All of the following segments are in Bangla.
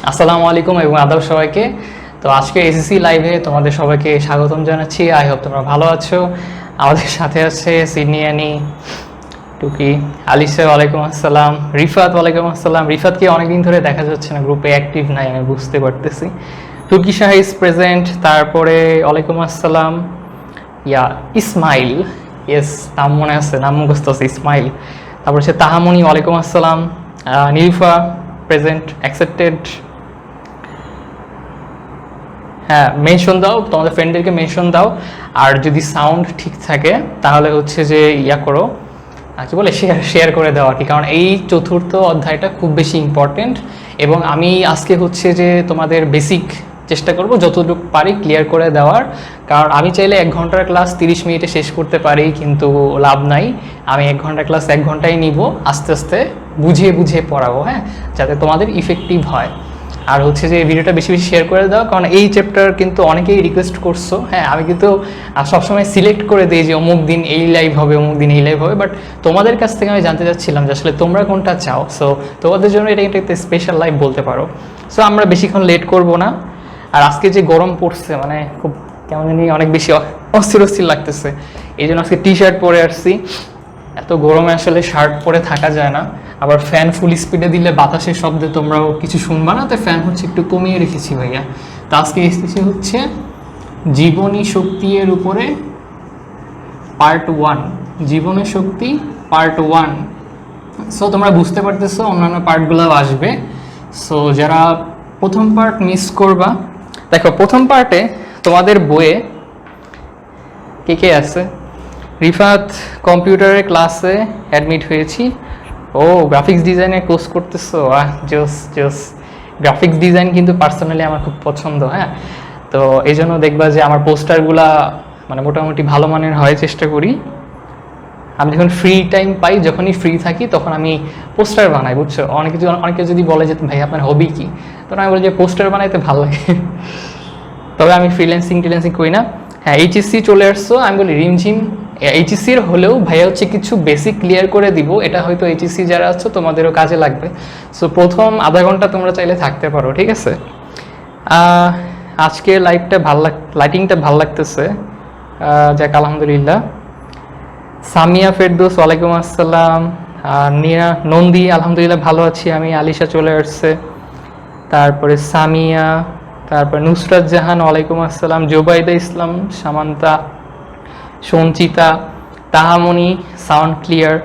আসসালামু আলাইকুম এবং আদাব সবাইকে। তো আজকে এসএসসি লাইভে তোমাদের সবাইকে স্বাগতম জানাচ্ছি। আই হোপ তোমরা ভালো আছো। আমাদের সাথে আছে সিনিয়ানি, টুকি, আলিসা ওয়ালাইকুম আসসালাম, রিফাত ওয়ালাইকুম আসসালাম। রিফাতকে অনেকদিন ধরে দেখা যাচ্ছে না, গ্রুপে অ্যাক্টিভ নাই, আমি বুঝতে পারতেছি। টুকি শাহ ইজ প্রেজেন্ট, তারপরে ওয়ালাইকুম আসসালাম। ইয়া ইসমাইল, ইয়েস নাম মনে আছে, নাম মুখস্থ আছে, ইসমাইল। তারপর হচ্ছে তাহামনি, ওয়ালাইকুম আসসালাম। নিরিফা প্রেজেন্ট, অ্যাকসেপ্টেড। হ্যাঁ, মেনশন দাও, তোমাদের ফ্রেন্ডদেরকে মেনশন দাও। আর যদি সাউন্ড ঠিক থাকে তাহলে হচ্ছে যে ইয়া করো, কি বলে, শেয়ার শেয়ার করে দেওয়া আর কি। কারণ এই চতুর্থ অধ্যায়টা খুব বেশি ইম্পর্টেন্ট এবং আমি আজকে হচ্ছে যে তোমাদের বেসিক চেষ্টা করব যতটুকু পারি ক্লিয়ার করে দেওয়ার। কারণ আমি চাইলে 1 ঘন্টার ক্লাস 30 মিনিটে শেষ করতে পারি, কিন্তু লাভ নাই। আমি 1 ঘন্টার ক্লাস 1 ঘন্টায় নিব, আস্তে আস্তে বুঝিয়ে বুঝিয়ে পড়াবো, হ্যাঁ, যাতে তোমাদের ইফেক্টিভ হয়। আর হচ্ছে যে ভিডিওটা বেশি বেশি শেয়ার করে দাও, কারণ এই চ্যাপ্টার কিন্তু অনেকেই রিকোয়েস্ট করছো। হ্যাঁ, আমি কিন্তু সবসময় সিলেক্ট করে দিই যে অমুক দিন এই লাইভ হবে, অমুক দিন এই লাইভ হবে, বাট তোমাদের কাছ থেকে আমি জানতে চাচ্ছিলাম যে আসলে তোমরা কোনটা চাও। সো তোমাদের জন্য এটা একটা স্পেশাল লাইভ বলতে পারো। সো আমরা বেশিক্ষণ লেট করব না। আর আজকে যে গরম পড়ছে, মানে খুব কেমন জানি অনেক বেশি অস্থির অস্থির লাগতেছে, এই জন্য আজকে টি শার্ট পরে আসছি। এত গরমে আসলে শার্ট পরে থাকা যায় না। আবার ফ্যান ফুল স্পিডে দিলে বাতাসের শব্দে তোমরাও কিছু শুনবা না, তাই ফ্যান হচ্ছে একটু কমিয়ে রেখেছি ভাইয়া। তো আজকে এসেছি হচ্ছে জীবনী শক্তি এর উপরে পার্ট 1, জীবনী শক্তি পার্ট 1। সো তোমরা বুঝতে পারতেছো অন্যান্য পার্টগুলো আসবে। সো যারা প্রথম পার্ট মিস করবা, দেখো প্রথম পার্টে তোমাদের বইয়ে কে কে আছে? রিফাত কম্পিউটারের ক্লাসে অ্যাডমিট হয়েছি। ও গ্রাফিক্স ডিজাইনের কোর্স করতেছো, জোস জোস। গ্রাফিক্স ডিজাইন কিন্তু পার্সোনালি আমার খুব পছন্দ, হ্যাঁ। তো এই জন্য দেখবা যে আমার পোস্টারগুলা মানে মোটামুটি ভালো মানের হয়, চেষ্টা করি। আমি যখন ফ্রি টাইম পাই, যখনই ফ্রি থাকি তখন আমি পোস্টার বানাই, বুঝছো। অনেকে যদি বলে যে ভাই আপনার হবি কি, তখন আমি বলি যে পোস্টার বানাইতে ভালো লাগে। তবে আমি ফ্রিল্যান্সিং করি না। হ্যাঁ, এইচএসসি চলে আসছো, আমি বলি রিমঝিম। এইচএসসির হলেও ভাইয়া হচ্ছে কিছু বেসিক ক্লিয়ার করে দিব, এটা হয়তো এইচএসসি যারা আছো তোমাদেরও কাজে লাগবে। সো প্রথম আধা ঘন্টা তোমরা চাইলে থাকতে পারো, ঠিক আছে। আজকে লাইটিংটা ভাল লাগতেছে, যাক আলহামদুলিল্লাহ। সামিয়া ফেরদৌস ওয়ালাইকুম আসসালাম। নিয়া নন্দী আলহামদুলিল্লাহ ভালো আছি আমি। আলিশা চলে আসছে, তারপরে সামিয়া, তারপর নুসরাত জাহান ওয়ালাইকুম আসসালাম। জোবাইদা ইসলাম, সামান্তা, সঞ্চিতা, তাহামনি। Sound clear.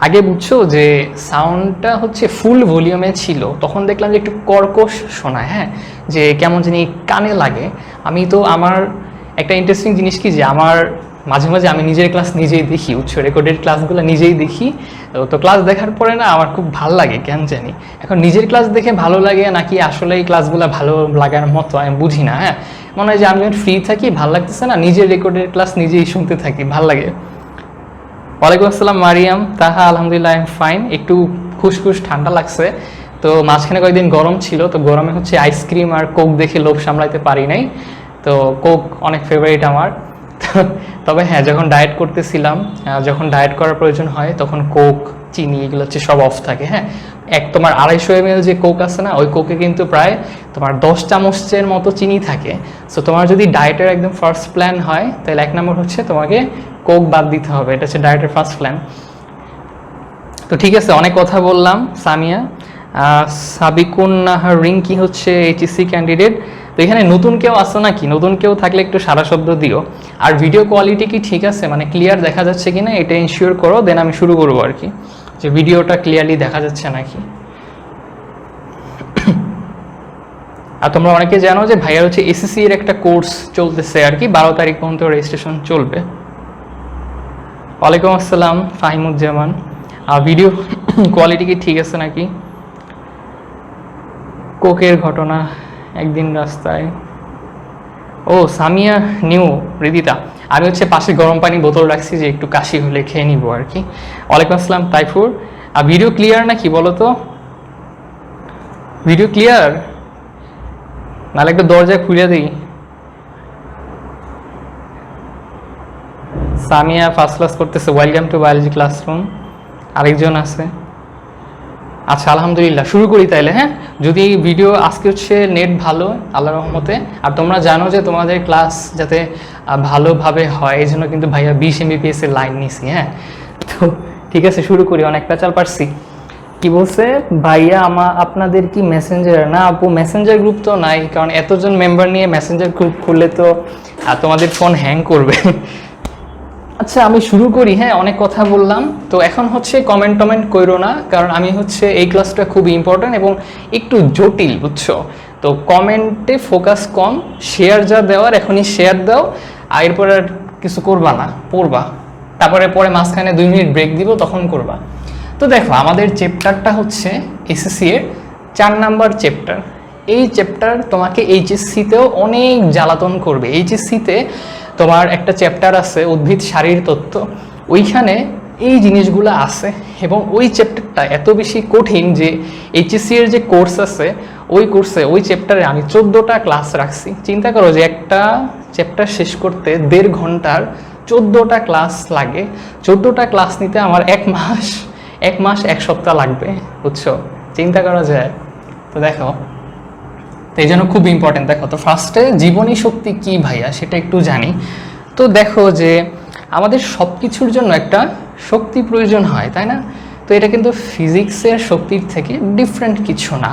আগে বুঝছো যে সাউন্ডটা হচ্ছে ফুল ভলিউমে ছিল, তখন দেখলাম যে একটু কর্কশ শোনায়, হ্যাঁ, যে কেমন জানি কানে লাগে। আমি তো আমার একটা ইন্টারেস্টিং জিনিস কি, যে আমার মাঝে মাঝে আমি নিজের ক্লাস নিজেই দেখি, রেকর্ডেড ক্লাসগুলো নিজেই দেখি। তো ক্লাস দেখার পরে না আমার খুব ভালো লাগে, কেন জানি। এখন নিজের ক্লাস দেখে ভালো লাগে নাকি আসলে এই ক্লাসগুলো ভালো লাগার মতো আমি বুঝি না, হ্যাঁ। মনে হয় যে আমি যখন ফ্রি থাকি, ভালো লাগতেছে না, নিজের রেকর্ডেড ক্লাস নিজেই শুনতে থাকি, ভালো লাগে। ওয়ালাইকুম আসসালাম মারিয়াম। তাহা আলহামদুলিল্লাহ আই এম ফাইন। একটু খুশখুশ ঠান্ডা লাগছে, তো মাঝখানে কয়েকদিন গরম ছিল, তো গরমে হচ্ছে আইসক্রিম আর কোক দেখে লোভ সামলাইতে পারি নাই। তো কোক অনেক ফেভারিট আমার। তবে হ্যাঁ, যখন ডায়েট করতেছিলাম, যখন ডায়েট করার প্রয়োজন হয় তখন কোক, চিনি এগুলো হচ্ছে সব অফ থাকে, হ্যাঁ। তোমার 250 ml যে কোক আছে না, ওই কোকে কিন্তু প্রায় তোমার 10 চামচের মতো চিনি থাকে। সো তোমার যদি ডায়েটের একদম ফার্স্ট প্ল্যান হয়, তাহলে 1 নম্বর হচ্ছে তোমাকে কোক বাদ দিতে হবে, এটা হচ্ছে ডায়েটের ফার্স্ট প্ল্যান। তো ঠিক আছে, অনেক কথা বললাম। সামিয়া, সাবিকুন নাহার রিঙ্কি হচ্ছে এইচএসসি ক্যান্ডিডেট। তো এখানে নতুন কেউ আসো নাকি? নতুন কেউ থাকলে একটু সারা শব্দ দিও। আর ভিডিও কোয়ালিটি কি ঠিক আছে, মানে ক্লিয়ার দেখা যাচ্ছে কিনা এটা ইনশিওর করো, দেন আমি শুরু করবো আর কি, যে ভিডিওটা ক্লিয়ারলি দেখা যাচ্ছে নাকি। আর তোমরা অনেকে জানো যে ভাইয়ার হচ্ছে এসএসসি এর একটা কোর্স চলতেছে আর কি, 12 তারিখ পর্যন্ত রেজিস্ট্রেশন চলবে। ওয়ালাইকুম আসসালাম ফাহিমুজ্জামান। ভিডিও কোয়ালিটি কি ঠিক আছে নাকি? কোকের ঘটনা একদিন রাস্তায়। ও সামিয়া নিউ রিদিতা। আমি হচ্ছে পাশে গরম পানি বোতল রাখছি, যে একটু কাশি হলে খেয়ে নিব আর কি। ওয়ালাইকুম আসসালাম তাইফুর। ভিডিও ক্লিয়ার নাকি বলো তো? ভিডিও ক্লিয়ার নাহলে একটু দরজা খুলে দিই। সামিয়া ফার্স্ট ক্লাস করতেছে, ওয়েলকাম টু বায়োলজি ক্লাসরুম। আরেকজন আছে, আচ্ছা আলহামদুলিল্লাহ, শুরু করি তাইলে। হ্যাঁ, যদি ভিডিও আজকে হচ্ছে নেট ভালো আল্লাহর রহমতে, আর তোমরা জানো যে তোমাদের ক্লাস যাতে ভালোভাবে হয় এই জন্য কিন্তু ভাইয়া 20 MBPS এর লাইন নিছি। হ্যাঁ, তো ঠিক আছে শুরু করি, অনেকটা চাল পারছি। কি বলছে ভাইয়া, আপনাদের কি মেসেঞ্জার? না আপু, মেসেঞ্জার গ্রুপ তো নাই, কারণ এতজন মেম্বার নিয়ে মেসেঞ্জার গ্রুপ খুললে তো তোমাদের ফোন হ্যাং করবে। আচ্ছা আমি শুরু করি। হ্যাঁ, অনেক কথা বললাম, তো এখন হচ্ছে কমেন্ট করো না, কারণ আমি হচ্ছে এই ক্লাসটা খুব ইম্পর্ট্যান্ট এবং একটু জটিল, বুঝছো? তো কমেন্টে ফোকাস কম, শেয়ার যা দেওয়ার এখনই শেয়ার দাও, আর এরপর আর কিছু করবা না, পড়বা, তারপরে মাঝখানে 2 মিনিট ব্রেক দিব, তখন করবা। তো দেখো আমাদের চ্যাপ্টারটা হচ্ছে এসএসসি এর 4 নাম্বার চ্যাপ্টার। এই চ্যাপ্টার তোমাকে এইচএসসিতেও অনেক জ্বালাতন করবে। এইচএসসিতে তোমার একটা চ্যাপ্টার আছে উদ্ভিদ শারীর তত্ত্ব, ওইখানে এই জিনিসগুলো আছে, এবং ওই চ্যাপ্টারটা এত বেশি কঠিন যে এইচএসসি এর যে কোর্স আছে ওই কোর্সে ওই চ্যাপ্টারে আমি 14টা ক্লাস রাখছি। চিন্তা করো যে একটা চ্যাপ্টার শেষ করতে 1.5 ঘন্টার 14টা ক্লাস লাগে। 14টা ক্লাস নিতে আমার 1 মাস 1 সপ্তাহ লাগবে, বুঝছো? চিন্তা করা যায়। তো দেখো, তো এই জন্য খুব ইম্পর্টেন্ট। দেখো তো ফার্স্টে জীবনী শক্তি কি ভাইয়া সেটা একটু জানি। তো দেখো যে আমাদের সব কিছুর জন্য একটা শক্তি প্রয়োজন হয়, তাই না? তো এটা কিন্তু ফিজিক্সের শক্তির থেকে ডিফারেন্ট কিছু না।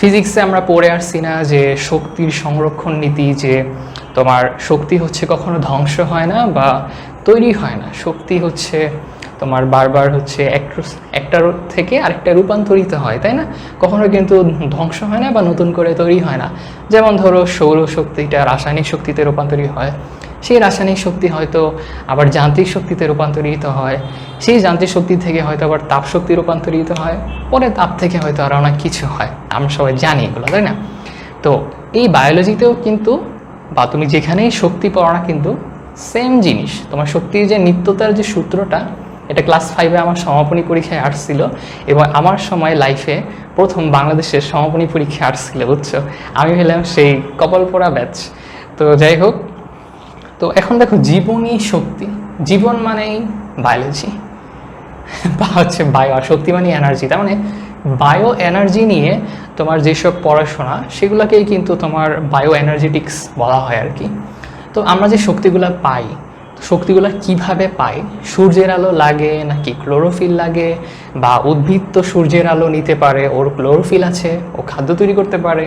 ফিজিক্সে আমরা পড়ে আসছি না যে শক্তির সংরক্ষণ নীতি, যে তোমার শক্তি হচ্ছে কখনো ধ্বংস হয় না বা তৈরি হয় না, শক্তি হচ্ছে তোমার বারবার হচ্ছে একটার থেকে আরেকটা রূপান্তরিত হয়, তাই না? কখনো কিন্তু ধ্বংস হয় না বা নতুন করে তৈরি হয় না। যেমন ধরো সৌরশক্তিটা রাসায়নিক শক্তিতে রূপান্তরিত হয়, সেই রাসায়নিক শক্তি হয়তো আবার যান্ত্রিক শক্তিতে রূপান্তরিত হয়, সেই যান্ত্রিক শক্তি থেকে হয়তো আবার তাপ শক্তি রূপান্তরিত হয়, পরে তাপ থেকে হয়তো আরও অনেক কিছু হয়, আমরা সবাই জানি এগুলো, তাই না? তো এই বায়োলজিতেও কিন্তু, বা তুমি যেখানেই শক্তি পড়ো না, কিন্তু সেম জিনিস। তোমার শক্তির যে নিত্যতার যে সূত্রটা, এটা ক্লাস 5-এ আমার সমাপনী পরীক্ষায় আসছিল, এবং আমার সময় লাইফে প্রথম বাংলাদেশের সমাপনী পরীক্ষায় আসছিল, বুঝছো? আমি হলাম সেই কপাল পোড়া ব্যাচ। তো যাই হোক, তো এখন দেখো জীবনী শক্তি, জীবন মানেই বায়োলজি, বা হচ্ছে বায়ো, শক্তি মানে এনার্জি। তার মানে বায়ো এনার্জি নিয়ে তোমার যেসব পড়াশোনা সেগুলোকেই কিন্তু তোমার বায়ো এনার্জেটিক্স বলা হয় আর কি। তো আমরা যে শক্তিগুলো পাই, শক্তিগুলো কিভাবে পাই? সূর্যের আলো লাগে নাকি ক্লোরোফিল লাগে? বা উদ্ভিদ তো সূর্যের আলো নিতে পারে, ওর ক্লোরোফিল আছে, ও খাদ্য তৈরি করতে পারে,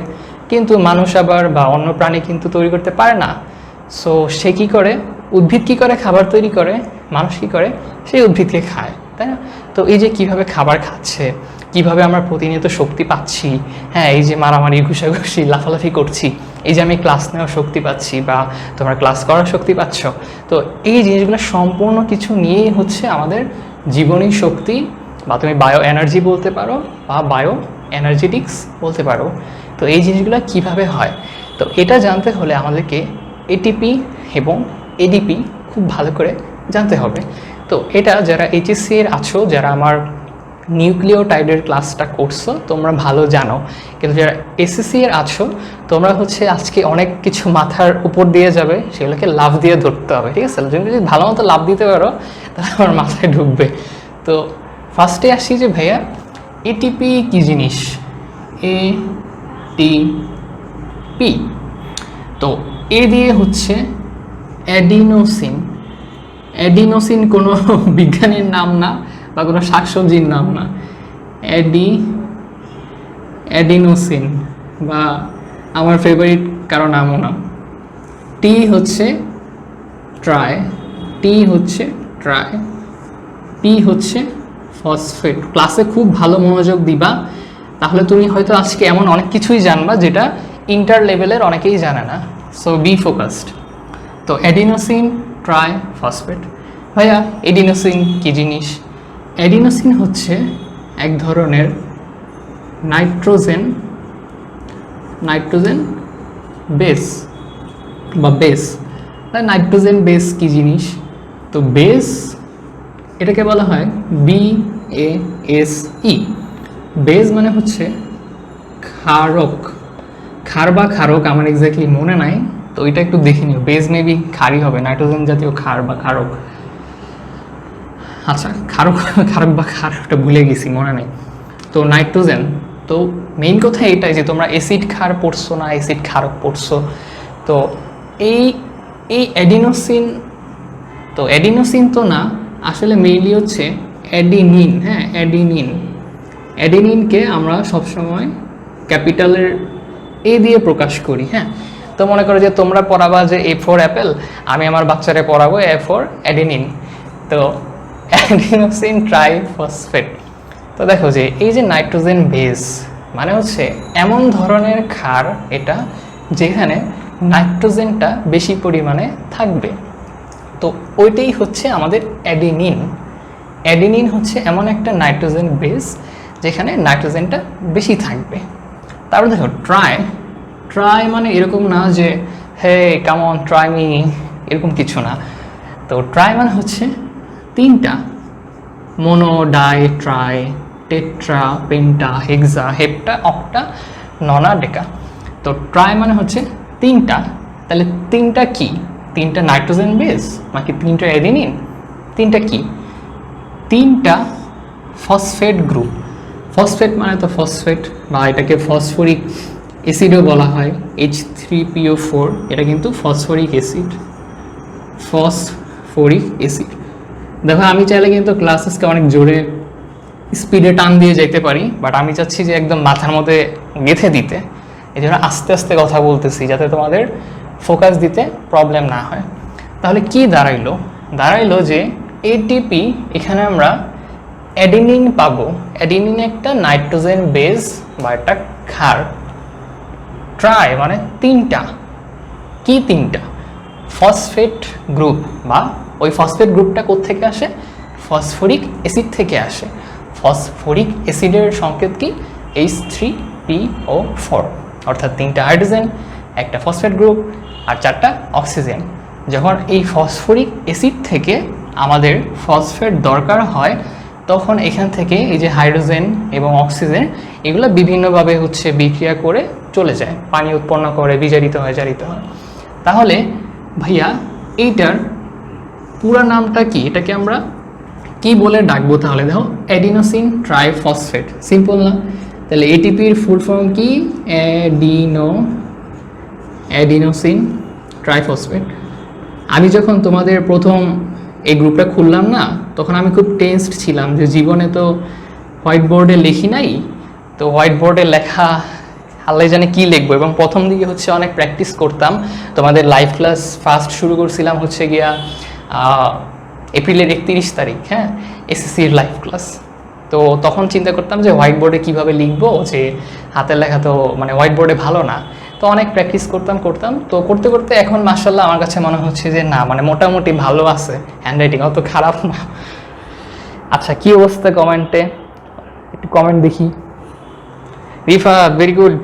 কিন্তু মানুষ আবার বা অন্য প্রাণী কিন্তু তৈরি করতে পারে না। সো সে কী করে? উদ্ভিদ কী করে খাবার তৈরি করে, মানুষ কী করে? সেই উদ্ভিদকে খায়, তাই না? তো এই যে কিভাবে খাবার খাচ্ছে, কিভাবে আমরা প্রতিনিয়ত শক্তি পাচ্ছি, হ্যাঁ, এই যে মারামারি ঘুষাঘুষি লাফালাফি করছি, এই যে আমি ক্লাস নেওয়ার শক্তি পাচ্ছি বা তোমরা ক্লাস করার শক্তি পাচ্ছ, তো এই জিনিসগুলো সম্পূর্ণ কিছু নিয়েই হচ্ছে আমাদের জীবনী শক্তি, বা তুমি বায়ো এনার্জি বলতে পারো বা বায়ো এনার্জেটিক্স বলতে পারো। তো এই জিনিসগুলো কিভাবে হয়, তো এটা জানতে হলে আমাদেরকে এটিপি এবং এডিপি খুব ভালো করে জানতে হবে। তো এটা যারা এইচএসসি এর আছো, যারা আমার নিউক্লিওটাইডের ক্লাসটা করছো, তোমরা ভালো জানো, কিন্তু যারা এসএসসি এর আছো তোমরা হচ্ছে আজকে অনেক কিছু মাথার উপর দিয়ে যাবে, সেগুলোকে লাভ দিয়ে ধরতে হবে, ঠিক আছে? যদি ভালো মতো লাভ দিতে পারো তাহলে আমার মাথায় ঢুকবে। তো ফার্স্টে আসি যে ভাইয়া এটিপি কী জিনিস? এটিপি, তো এ দিয়ে হচ্ছে অ্যাডিনোসিন। অ্যাডিনোসিন কোনো বিজ্ঞানীর নাম না বা কোনো শাকসবজির নাম না। অ্যাডিনোসিন, বা আমার ফেভারিট কারো নামও না। টি হচ্ছে ট্রাই, পি হচ্ছে ফসফেট। ক্লাসে খুব ভালো মনোযোগ দিবা, তাহলে তুমি হয়তো আজকে এমন অনেক কিছুই জানবা যেটা ইন্টার লেভেলের অনেকেই জানে না। So B focused. তো অ্যাডিনোসিন, ট্রাই, ফসফেট। ভাইয়া এডিনোসিন কী জিনিস? অ্যাডিনোসিন হচ্ছে এক ধরনের নাইট্রোজেন বেস বা বেস। নাইট্রোজেন বেস কী জিনিস? তো বেস এটাকে বলা হয় BASE। বেস মানে হচ্ছে ক্ষারক, ক্ষার বা ক্ষারক, আমার এক্স্যাক্টলি মনে নাই, তো ওইটা একটু দেখে নিও। বেস মেবি ক্ষারই হবে, নাইট্রোজেন জাতীয় ক্ষার বা ক্ষারক। আচ্ছা, ক্ষারক বা ক্ষার, ওটা ভুলে গেছি, মনে নেই। তো তো নাইট্রোজেন, তো মেইন কথা এটাই যে তোমরা অ্যাসিড ক্ষার পড়ছো না অ্যাসিড ক্ষারক পড়ছো। তো এই এই অ্যাডিনোসিন, তো অ্যাডিনোসিন তো না, আসলে মেইনলি হচ্ছে অ্যাডিনিন। হ্যাঁ, অ্যাডিনিন, অ্যাডিনিনকে আমরা সবসময় ক্যাপিটালের এ দিয়ে প্রকাশ করি। হ্যাঁ, তো মনে করো যে তোমরা পড়াবা যে এ ফর অ্যাপেল, আমি আমার বাচ্চারে পড়াবো এ ফর অ্যাডিনিন। তো অ্যাডিনোসিন ট্রাইফসফেট। তো দেখো যে এই যে নাইট্রোজেন বেস মানে হচ্ছে এমন ধরনের ক্ষার এটা যেখানে নাইট্রোজেনটা বেশি পরিমাণে থাকবে। তো ওইটাই হচ্ছে আমাদের অ্যাডিনিন। অ্যাডিনিন হচ্ছে এমন একটা নাইট্রোজেন বেস যেখানে নাইট্রোজেনটা বেশি থাকবে। তারপর দেখো ট্রাই, ট্রাই মানে এরকম না যে হে কামন ট্রাই মি, এরকম কিছু না। তো ট্রাই মানে হচ্ছে তিনটা, mono, die, try, tetra, penta, হেক্সা, হেপ্টা, অক্টা, ননা, ডেকা। তো ট্রাই মানে হচ্ছে তিনটা। তাহলে তিনটা কি? তিনটা নাইট্রোজেন বেস নাকি তিনটা অ্যাডিনিন? তিনটা কি? তিনটা ফসফেট গ্রুপ। ফসফেট মানে তো ফসফেট, বা এটাকে ফসফরিক অ্যাসিডও বলা হয়, H3PO4, এটা কিন্তু ফসফরিক অ্যাসিড, ফসফরিক অ্যাসিড। দেখো আমি চাইলে কিন্তু ক্লাসেসকে অনেক জোরে স্পিডে টান দিয়ে যেতে পারি, বাট আমি চাচ্ছি যে একদম মাথার মধ্যে গেঁথে দিতে, এই জন্য আস্তে আস্তে কথা বলতেছি যাতে তোমাদের ফোকাস দিতে প্রবলেম না হয়। তাহলে কি দাঁড়াইলো? দাঁড়াইলো যে এটিপি, এখানে আমরা অ্যাডিনিন পাবো। অ্যাডিনিন একটা নাইট্রোজেন বেস বা একটা ক্ষার। ট্রাই মানে তিনটা, কি তিনটা? ফসফেট গ্রুপ, বা ওই ফসফেট গ্রুপটা কোত্থেকে আসে? ফসফরিক অ্যাসিড থেকে আসে। ফসফরিক অ্যাসিডের সংকেত কি? H3PO4, অর্থাৎ তিনটা হাইড্রোজেন, একটা ফসফেট গ্রুপ আর চারটা অক্সিজেন। যখন এই ফসফরিক অ্যাসিড থেকে আমাদের ফসফেট দরকার হয়, তখন এখান থেকে এই যে হাইড্রোজেন এবং অক্সিজেন এগুলো বিভিন্নভাবে হচ্ছে বিক্রিয়া করে চলে যায়, পানি উৎপন্ন করে, বিজারিত হয়, জারিত হয়। তাহলে ভাইয়া এইটার পুরো নামটা কি? এটাকে আমরা কি বলে ডাকবো? তাহলে দেখো অ্যাডিনোসিন ট্রাইফসফেট, সিম্পল না? তাহলে এটিপির ফুল ফর্ম কি? Adenosine triphosphate. আমি যখন তোমাদের প্রথম এই গ্রুপটা খুললাম না, তখন আমি খুব টেনসড ছিলাম যে জীবনে তো হোয়াইট বোর্ডে লিখি নাই, তো হোয়াইট বোর্ডে লেখা আল্লাহ জানে কি লিখবো। এবং প্রথম দিকে হচ্ছে অনেক প্র্যাকটিস করতাম। তোমাদের লাইভ ক্লাস ফার্স্ট শুরু করছিলাম হচ্ছে গিয়া এপ্রিলের 31 তারিখ, হ্যাঁ, এসএসসির লাইভ ক্লাস। তো তখন চিন্তা করতাম যে হোয়াইট বোর্ডে কীভাবে লিখবো, যে হাতের লেখা তো মানে হোয়াইট বোর্ডে ভালো না। তো অনেক প্র্যাকটিস করতাম। তো করতে করতে এখন মাশাআল্লাহ আমার কাছে মনে হচ্ছে যে না, মানে মোটামুটি ভালো আছে, হ্যান্ডরাইটিং অত খারাপ না। আচ্ছা, কি অবস্থা কমেন্টে? একটু কমেন্ট দেখি। Rifa very good.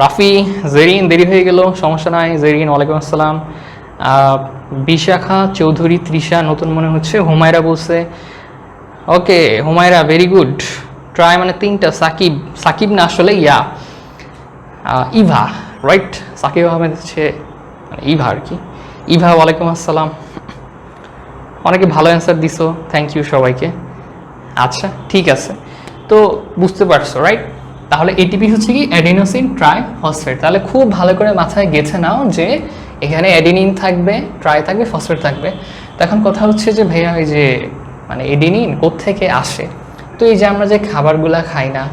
রাফি, জেরিন দেরি হয়ে গেল, সমস্যা নাই। জেরিন ওয়ালাইকুম আসসালাম। বিশাখা চৌধুরী, তৃষা নতুন মনে হচ্ছে। হুমায়রা বলছে ওকে, হুমায়রা ভেরি গুড। ট্রাই মানে তিনটা। সাকিব, সাকিব না আসলে ইভা, রাইট? সাকিব আহমেদ হচ্ছে ইভা আর কি। ইভা ওয়ালাইকুম আসসালাম। অনেকে ভালো অ্যান্সার দিছো, থ্যাংক ইউ সবাইকে। আচ্ছা ঠিক আছে, তো বুঝতে পারছো রাইট? তাহলে এটিপি হচ্ছে কি? Adenosine triphosphate. তাহলে খুব ভালো করে মাথায় গেঁথে নাও যে এখানে অ্যাডিনিন থাকবে, ট্রাই থাকবে, ফসফেট থাকবে। তো এখন কথা হচ্ছে যে ভাইয়া এই যে মানে অ্যাডিনিন কোত্থেকে আসে? তো এই যে আমরা যে খাবারগুলো খাই না,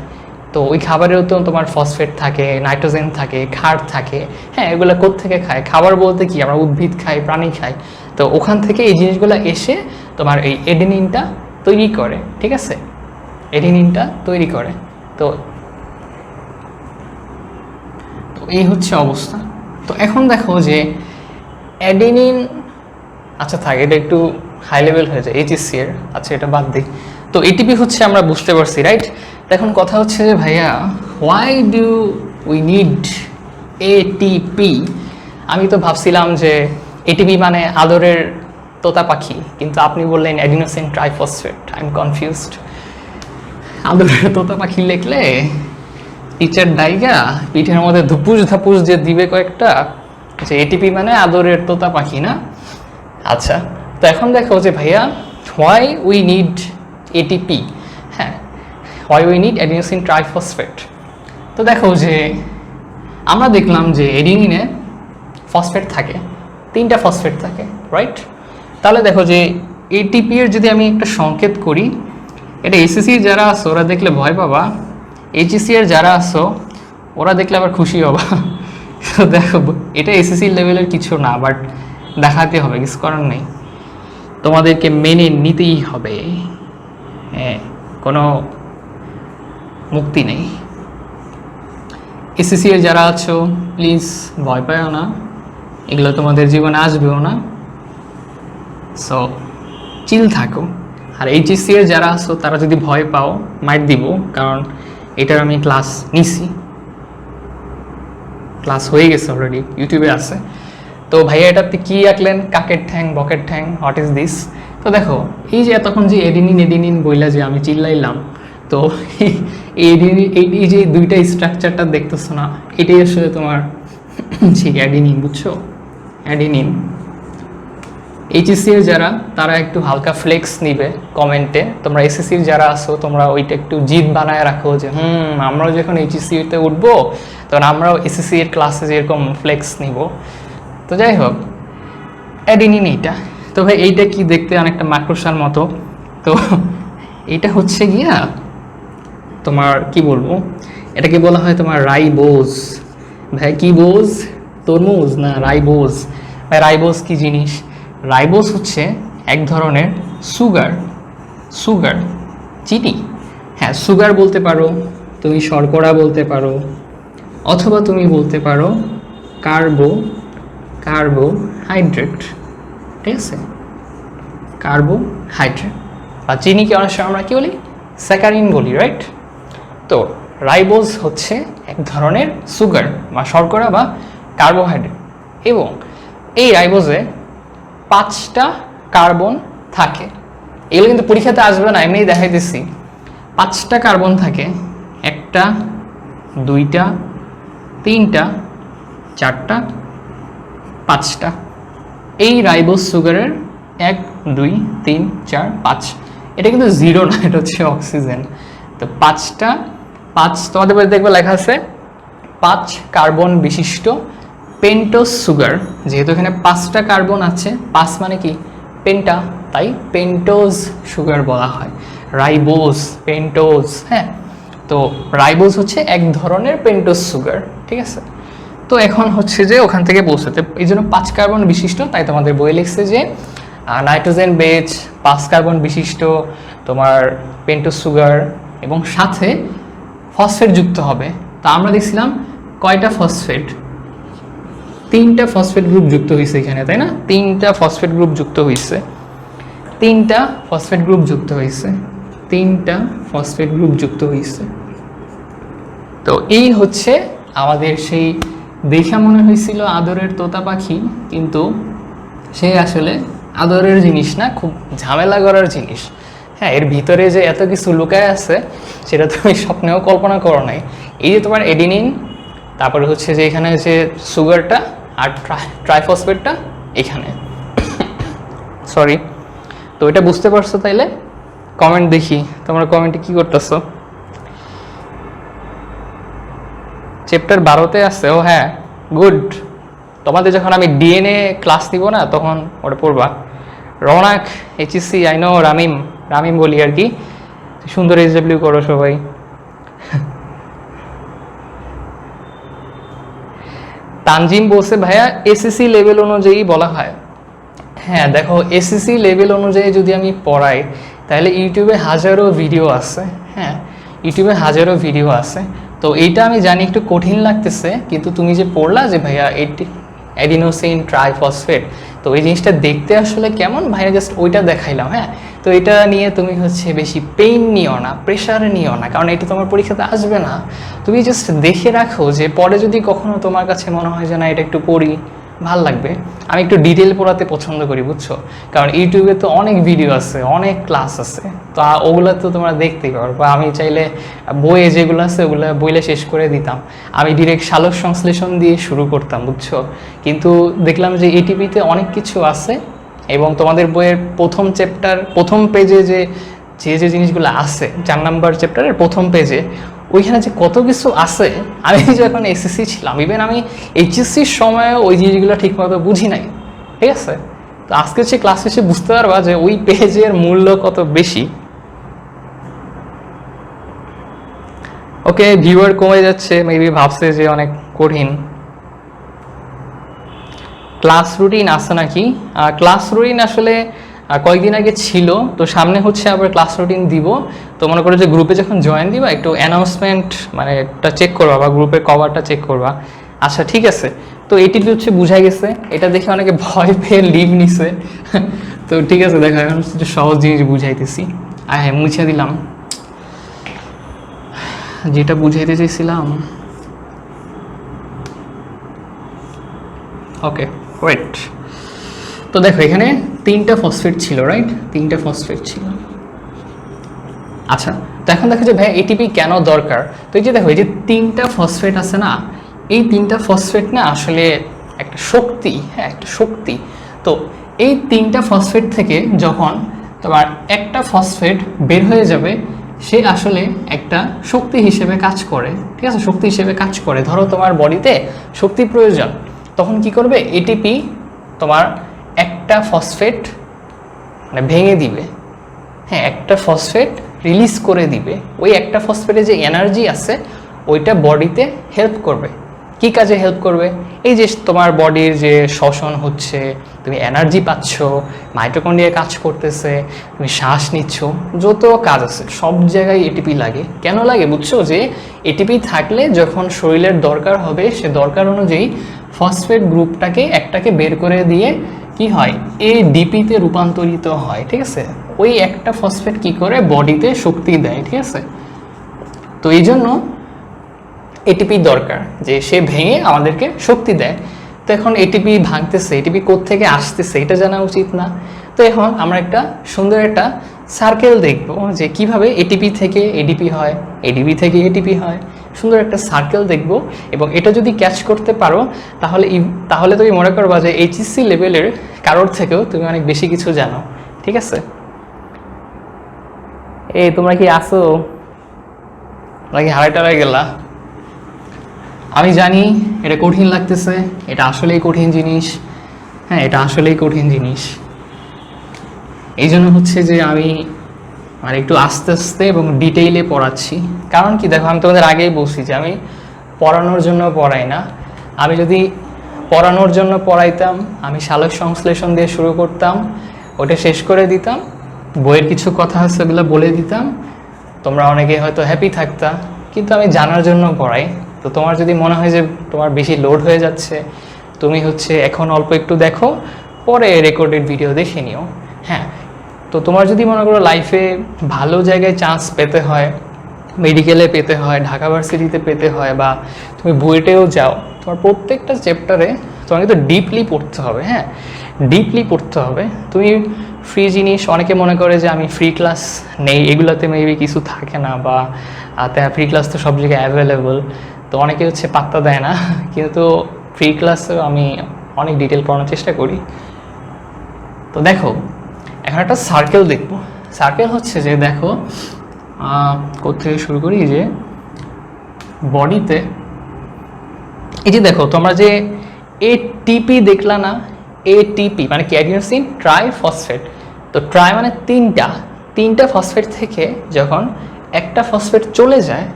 তো ওই খাবারেও তো তোমার ফসফেট থাকে, নাইট্রোজেন থাকে, ক্ষার থাকে। হ্যাঁ, এগুলো কোত্থেকে খায়? খাবার বলতে কি, আমরা উদ্ভিদ খাই, প্রাণী খাই। তো ওখান থেকে এই জিনিসগুলো এসে তোমার এই অ্যাডিনিনটা তৈরি করে, ঠিক আছে? অ্যাডিনিনটা তৈরি করে। তো এই হচ্ছে অবস্থা। তো এখন দেখো যে অ্যাডিনিন, আচ্ছা থাক, এটা একটু হাই লেভেল হয়ে যায় এইচএসসি এর। আচ্ছা এটা বাদ দিই। তো এটিপি হচ্ছে আমরা বুঝতে পারছি রাইট? এখন কথা হচ্ছে যে ভাইয়া why do we need ATP? আমি তো ভাবছিলাম যে এটিপি মানে আদরের তোতা পাখি, কিন্তু আপনি বললেন adenosine triphosphate. I am confused. আদরের তোতা পাখি লিখলে টিচার ডাইগা পিঠের মধ্যে ধুপুস ধাপুস যে দিবে কয়েকটা, যে এটিপি মানে আদরের তোতা পাখি না? আচ্ছা, তো এখন দেখো যে ভাইয়া হোয়াই উই নিড এটিপি। হ্যাঁ, why we need adenosine triphosphate. তো দেখো যে আমরা দেখলাম যে এডিনিনে ফসফেট থাকে, 3টা ফসফেট থাকে, রাইট? তাহলে দেখো যে এটিপি এর যদি আমি একটা সংকেত করি, এটা এসিসি যারা আছো ওরা দেখলে ভয় পাবা, এইচএসি এর যারা আছো ওরা দেখলে আবার খুশি হবা। তো দেখো এটা এসিসি লেভেলের কিছু না, বাট দেখাতে হবে, কিছু করার নেই, তোমাদেরকে মেনে নিতেই হবে, হ্যাঁ, কোনো মুক্তি নেই। এসিসি এর যারা আছো প্লিজ ভয় পাও না, এগুলো তোমাদের জীবনে আসবেও না, সো চিল থাকো। আর এইচএসসি এর যারা আছো তারা যদি ভয় পাও মাইট দিব, কারণ এটার আমি ক্লাস নিছি, ক্লাস হয়ে গেছে অলরেডি, ইউটিউবে আছে। তো ভাইয়া এটাতে কি আঁকলেন, কাকের ঠ্যাং, বকের ঠ্যাং, হোয়াট ইজ দিস? তো দেখো এই যে এতক্ষণ যে এডিনিন বইলা যে আমি চিল্লাইলাম, তো এই যে দুইটা স্ট্রাকচারটা দেখতেছো না, এটাই আসলে তোমার ঠিক অ্যাডিনিন, বুঝছো? অ্যাডিনিন। এইচএসসি এর যারা তারা একটু হালকা ফ্লেক্স নিবে কমেন্টে, তোমরা এসএসসির যারা আসো তোমরা ওইটা একটু জিদ বানায় রাখো যে আমরাও যখন এইচএসসিতে উঠবো তখন আমরাও এসএসসি এর ক্লাসে যেরকম ফ্লেক্স নিব। তো যাই হোক, অ্যাডিনিন এইটা। তো ভাই এইটা কি দেখতে অনেকটা মাকড়সার মতো, তো এইটা হচ্ছে গিয়া তোমার কি বলবো, এটাকে বলা হয় তোমার রাইবোজ। ভাই কি বোজ, তরমুজ না রাইবোজ? ভাই রাইবোজ কি জিনিস? রাইবোজ হচ্ছে এক ধরনের সুগার, চিনি, হ্যাঁ সুগার বলতে পারো তুমি, শর্করা বলতে পারো, অথবা তুমি বলতে পারো কার্বোহাইড্রেট, ঠিক আছে? কার্বোহাইড্রেট বা চিনিকে অনেক সময় আমরা কি বলি, স্যাকারিন বলি, রাইট? তো রাইবোজ হচ্ছে এক ধরনের সুগার বা শর্করা বা কার্বোহাইড্রেট, এবং এই রাইবোজে 5টা কার্বন থাকে। এগুলো কিন্তু পরীক্ষাতে আসবে না, এমনিই দেখাইতেছি। 5টা কার্বন থাকে, 1টা 2টা 3টা 4টা 5টা। এই রাইবোজ সুগারের 1 2 3 4 5, এটা কিন্তু 0 না, এটা হচ্ছে অক্সিজেন। তো 5 তোমাদের বইতে দেখবে লেখা আছে 5 কার্বন বিশিষ্ট পেন্টোজ সুগার। যেহেতু এখানে 5টা কার্বন আছে, 5 মানে কি পেন্টা, তাই পেন্টোজ সুগার বলা হয়, রাইবোজ, পেন্টোজ। হ্যাঁ, তো রাইবোজ হচ্ছে এক ধরনের পেন্টোজ সুগার, ঠিক আছে? তো এখন হচ্ছে যে ওখান থেকে পৌঁছাতে এই জন্য 5 কার্বন বিশিষ্ট, তাই তোমাদের বই লিখছে যে নাইট্রোজেন বেজ 5 কার্বন বিশিষ্ট তোমার পেন্টোজ সুগার, এবং সাথে ফসফেট যুক্ত হবে। তা আমরা দেখছিলাম কয়টা ফসফেট, 3টা ফসফেট গ্রুপ যুক্ত হয়েছে এখানে, তাই না? 3টা ফসফেট গ্রুপ যুক্ত হয়েছে, 3টা ফসফেট গ্রুপ যুক্ত হয়েছে, 3টা ফসফেট গ্রুপ যুক্ত হয়েছে। তো এই হচ্ছে আমাদের সেই দেখা মনে হয়েছিল আদরের তোতা পাখি, কিন্তু সে আসলে আদরের জিনিস না, খুব ঝামেলা করার জিনিস। হ্যাঁ, এর ভিতরে যে এত কিছু লুকায় আছে সেটা তুমি স্বপ্নেও কল্পনা করো নাই। এই যে তোমার এডিনিন, তারপরে হচ্ছে যে এখানে যে সুগারটা আর ট্রাইফসফেটটা এখানে, সরি। তো এটা বুঝতে পারছো? তাইলে কমেন্ট দেখি, তোমরা কমেন্টে কি করতেছো? চ্যাপ্টার 12তে আছে। ও হ্যাঁ, গুড। তোমাদের যখন আমি ডিএনএ ক্লাস দিব না তখন ওটা পড়বা। রৌনাক, এইচএসসি, আই নো, রামিম বলি আর কি। সুন্দর এইচডব্লিউ করো সবাই। তানজিম বলছে ভাইয়া এসএসসি লেভেল অনুযায়ী বলা হয়। হ্যাঁ দেখো, এসএসসি লেভেল অনুযায়ী যদি আমি পড়াই তাহলে ইউটিউবে হাজারো ভিডিও আছে। হ্যাঁ, ইউটিউবে হাজারো ভিডিও আছে। তো এইটা আমি জানি একটু কঠিন লাগতেছে, কিন্তু তুমি যে পড়লা যে ভাইয়া অ্যাডিনোসিন ট্রাইফসফেট, তো এই জিনিসটা দেখতে আসলে কেমন ভাইয়া, জাস্ট ওইটা দেখাইলাম। হ্যাঁ, তো এটা নিয়ে তুমি হচ্ছে বেশি পেইন নিও না, প্রেশার নিও না, কারণ এটা তোমার পরীক্ষাতে আসবে না। তুমি জাস্ট দেখে রাখো যে পরে যদি কখনো তোমার কাছে মনে হয় যে না এটা একটু পড়ি, ভাল লাগবে। আমি একটু ডিটেল পড়াতে পছন্দ করি, বুঝছো? কারণ ইউটিউবে তো অনেক ভিডিও আছে, অনেক ক্লাস আছে, তো ওগুলো তো তোমরা দেখতেই পারো। বা আমি চাইলে বইয়ে যেগুলো আছে ওগুলো বইলে শেষ করে দিতাম, আমি ডিরেক্ট সালোক সংশ্লেষণ দিয়ে শুরু করতাম, বুঝছো? কিন্তু দেখলাম যে এটিপিতে অনেক কিছু আছে, এবং তোমাদের বইয়ের প্রথম চ্যাপ্টার প্রথম পেজে যে যে যে জিনিসগুলো আছে 4 নাম্বার চ্যাপ্টারের প্রথম পেজে, ওইখানে যে কত কিছু আছে, আমি যখন এসএসসি ছিলাম, ইভেন আমি এইচএসসির সময় ওই জিনিসগুলো ঠিকমতো বুঝি নাই, ঠিক আছে? তো আজকে সে ক্লাস শেষে বুঝতে পারবা যে ওই পেজের মূল্য কত বেশি। ওকে, ভিউয়ার কমে যাচ্ছে, মেবি ভাবছে যে অনেক কঠিন। ক্লাস রুটিন আছে নাকি? ক্লাস রুটিন আসলে কয়েকদিন আগে ছিল, তো সামনে হচ্ছে আবার ক্লাস রুটিন দিব। তো মনে করো যে গ্রুপে যখন জয়েন দিবা একটু অ্যানাউন্সমেন্ট মানে একটা চেক করবা বা গ্রুপের কভারটা চেক করবা। আচ্ছা ঠিক আছে, তো এটিপি হচ্ছে বুঝাই গেছে, এটা দেখে অনেকে ভয় পেয়ে লিভ নিছে। তো ঠিক আছে, দেখো এখন হচ্ছে সহজ জিনিস বুঝাইতেছি। হ্যাঁ, মুছে দিলাম যেটা বুঝাইতে চাইছিলাম। ওকে ওয়েট, তো দেখো এখানে 3টা ফসফেট ছিল, রাইট? 3টা ফসফেট ছিল। আচ্ছা, তো এখন দেখো যে ভাই এটিপি কেন দরকার। তো এই যে দেখো, এই যে 3টা ফসফেট আছে না, এই 3টা ফসফেট না আসলে একটা শক্তি, হ্যাঁ একটা শক্তি। তো এই 3টা ফসফেট থেকে যখন তোমার একটা ফসফেট বের হয়ে যাবে, সে আসলে একটা শক্তি হিসেবে কাজ করে, ঠিক আছে? শক্তি হিসেবে কাজ করে। ধরো তোমার বডিতে শক্তি প্রয়োজন, তখন কি করবে? এটিপি তোমার একটা ফসফেট মানে ভেঙে দিবে, হ্যাঁ একটা ফসফেট রিলিজ করে দিবে। ওই একটা ফসফেটে যে এনার্জি আছে ওইটা বডিতে হেল্প করবে। কি কাজে হেল্প করবে? এই যে তোমার বডির যে শ্বসন হচ্ছে, তুমি এনার্জি পাচ্ছ, মাইটোকন্ড্রিয়া কাজ করতেছে, তুমি শ্বাস নিচ্ছ, যত কাজ আছে সব জায়গায় এটিপি লাগে। কেন লাগে বুঝছো? যে এটিপি থাকলে যখন শরীরের দরকার হবে, সে দরকার অনুযায়ী ফসফেট গ্রুপটাকে একটাকে বের করে দিয়ে কি হয়, এডিপিতে রূপান্তরিত হয়, ঠিক আছে? ওই একটা ফসফেট কি করে বডিতে শক্তি দেয়, ঠিক আছে? তো এই জন্য এটিপি দরকার, যে সে ভেঙে আমাদেরকে শক্তি দেয়। তো এখন এটিপি ভাঙতেছে, এটিপি কোত্থেকে আসতেছে এটা জানা উচিত না? তো এখন আমরা একটা সুন্দর একটা সার্কেল দেখব যে কিভাবে এটিপি থেকে এডিপি হয়, এডিপি থেকে এটিপি হয়। সুন্দর একটা সার্কেল দেখব, এবং এটা যদি ক্যাচ করতে পারো তাহলে তুমি মনে করবা যে এইচএসসি লেভেলের কারোর থেকেও তুমি অনেক বেশি কিছু জানো, ঠিক আছে? এই তোমরা কি আসো নাকি হারাই টারাই গেলা? আমি জানি এটা কঠিন লাগতেছে, এটা আসলেই কঠিন জিনিস, হ্যাঁ এটা আসলেই কঠিন জিনিস। এই জন্য হচ্ছে যে আমি মানে একটু আস্তে আস্তে এবং ডিটেইলে পড়াচ্ছি। কারণ কি দেখো, আমি তোমাদের আগেই বলছি যে আমি পড়ানোর জন্য পড়াই না। আমি যদি পড়ানোর জন্য পড়াইতাম, আমি সালোক সংশ্লেষণ দিয়ে শুরু করতাম, ওটা শেষ করে দিতাম, বইয়ের কিছু কথা আছে ওগুলো বলে দিতাম, তোমরা অনেকে হয়তো হ্যাপি থাকতা। কিন্তু আমি জানার জন্য পড়াই। তো তোমার যদি মনে হয় যে তোমার বেশি লোড হয়ে যাচ্ছে, তুমি হচ্ছে এখন অল্প একটু দেখো, পরে রেকর্ডেড ভিডিও দেখে নিও। হ্যাঁ, তো তোমার যদি মনে করো লাইফে ভালো জায়গায় চান্স পেতে হয়, মেডিকেলে পেতে হয়, ঢাকা ভার্সিটিতে পেতে হয়, বা তুমি বুয়েটেও যাও, তোমার প্রত্যেকটা চ্যাপ্টারে তোমাকে তো ডিপলি পড়তে হবে। হ্যাঁ, ডিপলি পড়তে হবে। তুমি ফ্রি জিনিস, অনেকে মনে করে যে আমি ফ্রি ক্লাস নেই, এগুলোতে মেবি কিছু থাকে না, বা ফ্রি ক্লাস তো সব জায়গায় অ্যাভেলেবল, তো অনেকে হচ্ছে পাত্তা দেয় না। কিন্তু ফ্রি ক্লাসেও আমি অনেক ডিটেল পড়ানোর চেষ্টা করি। তো দেখো এখন একটা সার্কেল দেখবো। সার্কেল হচ্ছে যে দেখো কোত্থেকে শুরু করি, যে বডিতে এই যে দেখো তোমরা যে এটিপি দেখলা না, এটিপি মানে কি? Adenosine triphosphate. তো ট্রাই মানে তিনটা ফসফেট থেকে যখন একটা ফসফেট চলে যায়,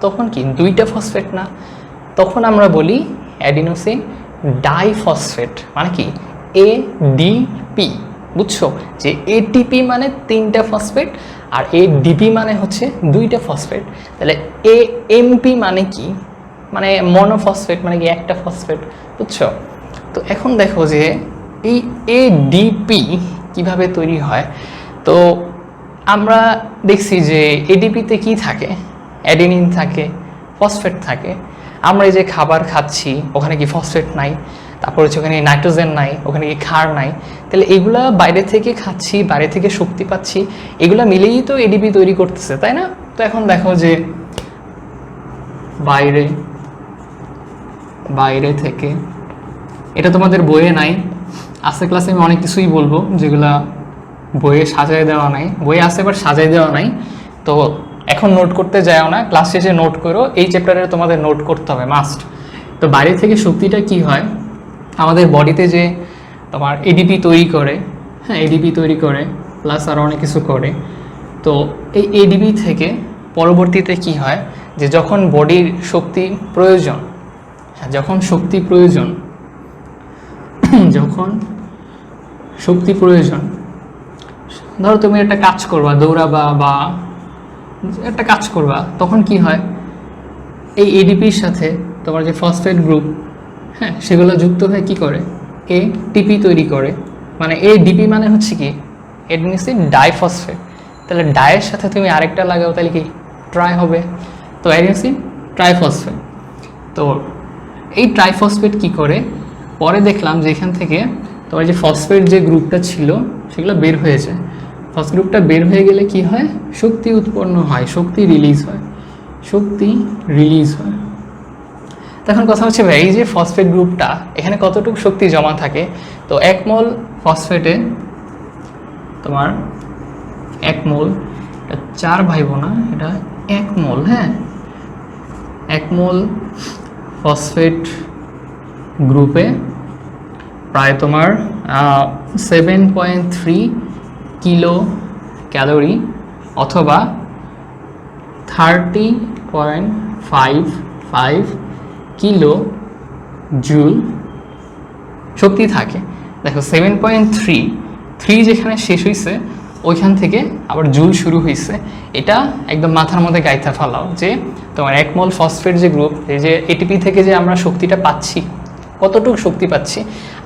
তখন কি দুইটা ফসফেট না, তখন আমরা বলি অ্যাডিনোসিন ডাইফসফেট। মানে কি? এডিপি। বুঝছো? যে এটিপি মানে 3টা ফসফেট, আর এডিপি মানে হচ্ছে 2টা ফসফেট। তাহলে এএমপি মানে কি? মানে মনোফসফেট, মানে কি একটা ফসফেট। বুঝছো? তো এখন দেখো যে এই এডিপি কিভাবে তৈরি হয়। তো আমরা দেখছি যে এডিপিতে কি থাকে? অ্যাডেনিন থাকে, ফসফেট থাকে। আমরা এই যে খাবার খাচ্ছি, ওখানে কি ফসফেট নাই? তারপর হচ্ছে ওখানে নাইট্রোজেন নাই, ওখানে কি ক্ষার নাই? তাহলে এগুলা বাইরে থেকে খাচ্ছি, বাইরে থেকে শক্তি পাচ্ছি, এগুলা মিলেই তো এডিপি তৈরি করতেছে, তাই না? তো এখন দেখো যে বাইরে থেকে, এটা তোমাদের বইয়ে নাই, আজকের ক্লাসে আমি অনেক কিছুই বলবো যেগুলা বইয়ে সাজাই দেওয়া নাই, বই আছে বাট সাজাই দেওয়া নাই। তো এখন নোট করতে যাও না, ক্লাস শেষে নোট করো, এই চ্যাপ্টারে তোমাদের নোট করতে হবে মাস্ট। তো বাইরে থেকে শক্তিটা কি হয়, আমাদের বডিতে যে তোমার এডিপি তৈরি করে, হ্যাঁ এডিপি তৈরি করে প্লাস আরও অনেক কিছু করে। তো এই এডিপি থেকে পরবর্তীতে কি হয় যে যখন বডির শক্তি প্রয়োজন, হ্যাঁ যখন শক্তি প্রয়োজন যখন শক্তি প্রয়োজন, ধরো তুমি একটা কাজ করবা, দৌড়াবা বা একটা কাজ করবা, তখন কি হয় এই এডিপির সাথে তোমার যে ফসফেট গ্রুপ, হ্যাঁ সেগুলো যুক্ত হয়ে কি করে এটিপি তৈরি করে। মানে এডিপি মানে হচ্ছে কি এডিনোসিন ডাইফসফেট, তাহলে ডায়ের সাথে তুমি আরেকটা লাগাও তাহলে কি ট্রাই হবে, তো অ্যাডিনোসিন ট্রাইফসফেট। তো এই ট্রাইফসফেট কি করে, পরে দেখলাম যে এখান থেকে তোমার যে ফসফেট যে গ্রুপটা ছিল সেগুলো বের হয়ে যায়। ফসফেট গ্রুপটা বের হয়ে গেলে কি হয়, শক্তি উৎপন্ন হয়, শক্তি রিলিজ হয়, শক্তি রিলিজ হয়। তখন কথা হচ্ছে ভাই এই যে ফসফেট গ্রুপটা এখানে কতটুকু শক্তি জমা থাকে, তো 1 মোল ফসফেটে তোমার 1 মোল, এটা 4 ভাইব না, এটা 1 মোল, হ্যাঁ 1 মোল ফসফেট গ্রুপে প্রায় তোমার 7.3 কিলো ক্যালোরি অথবা 30.55 কিলো জুল শক্তি থাকে। দেখো 7.3 যেখানে শেষ হয়েছে ওইখান থেকে আবার জুল শুরু হয়েছে, এটা একদম মাথার মধ্যে গাইথা ফেলাও যে তোমার 1 মোল ফসফেট যে গ্রুপ, এই যে এটিপি থেকে যে আমরা শক্তিটা পাচ্ছি, কতটুকু শক্তি পাচ্ছি,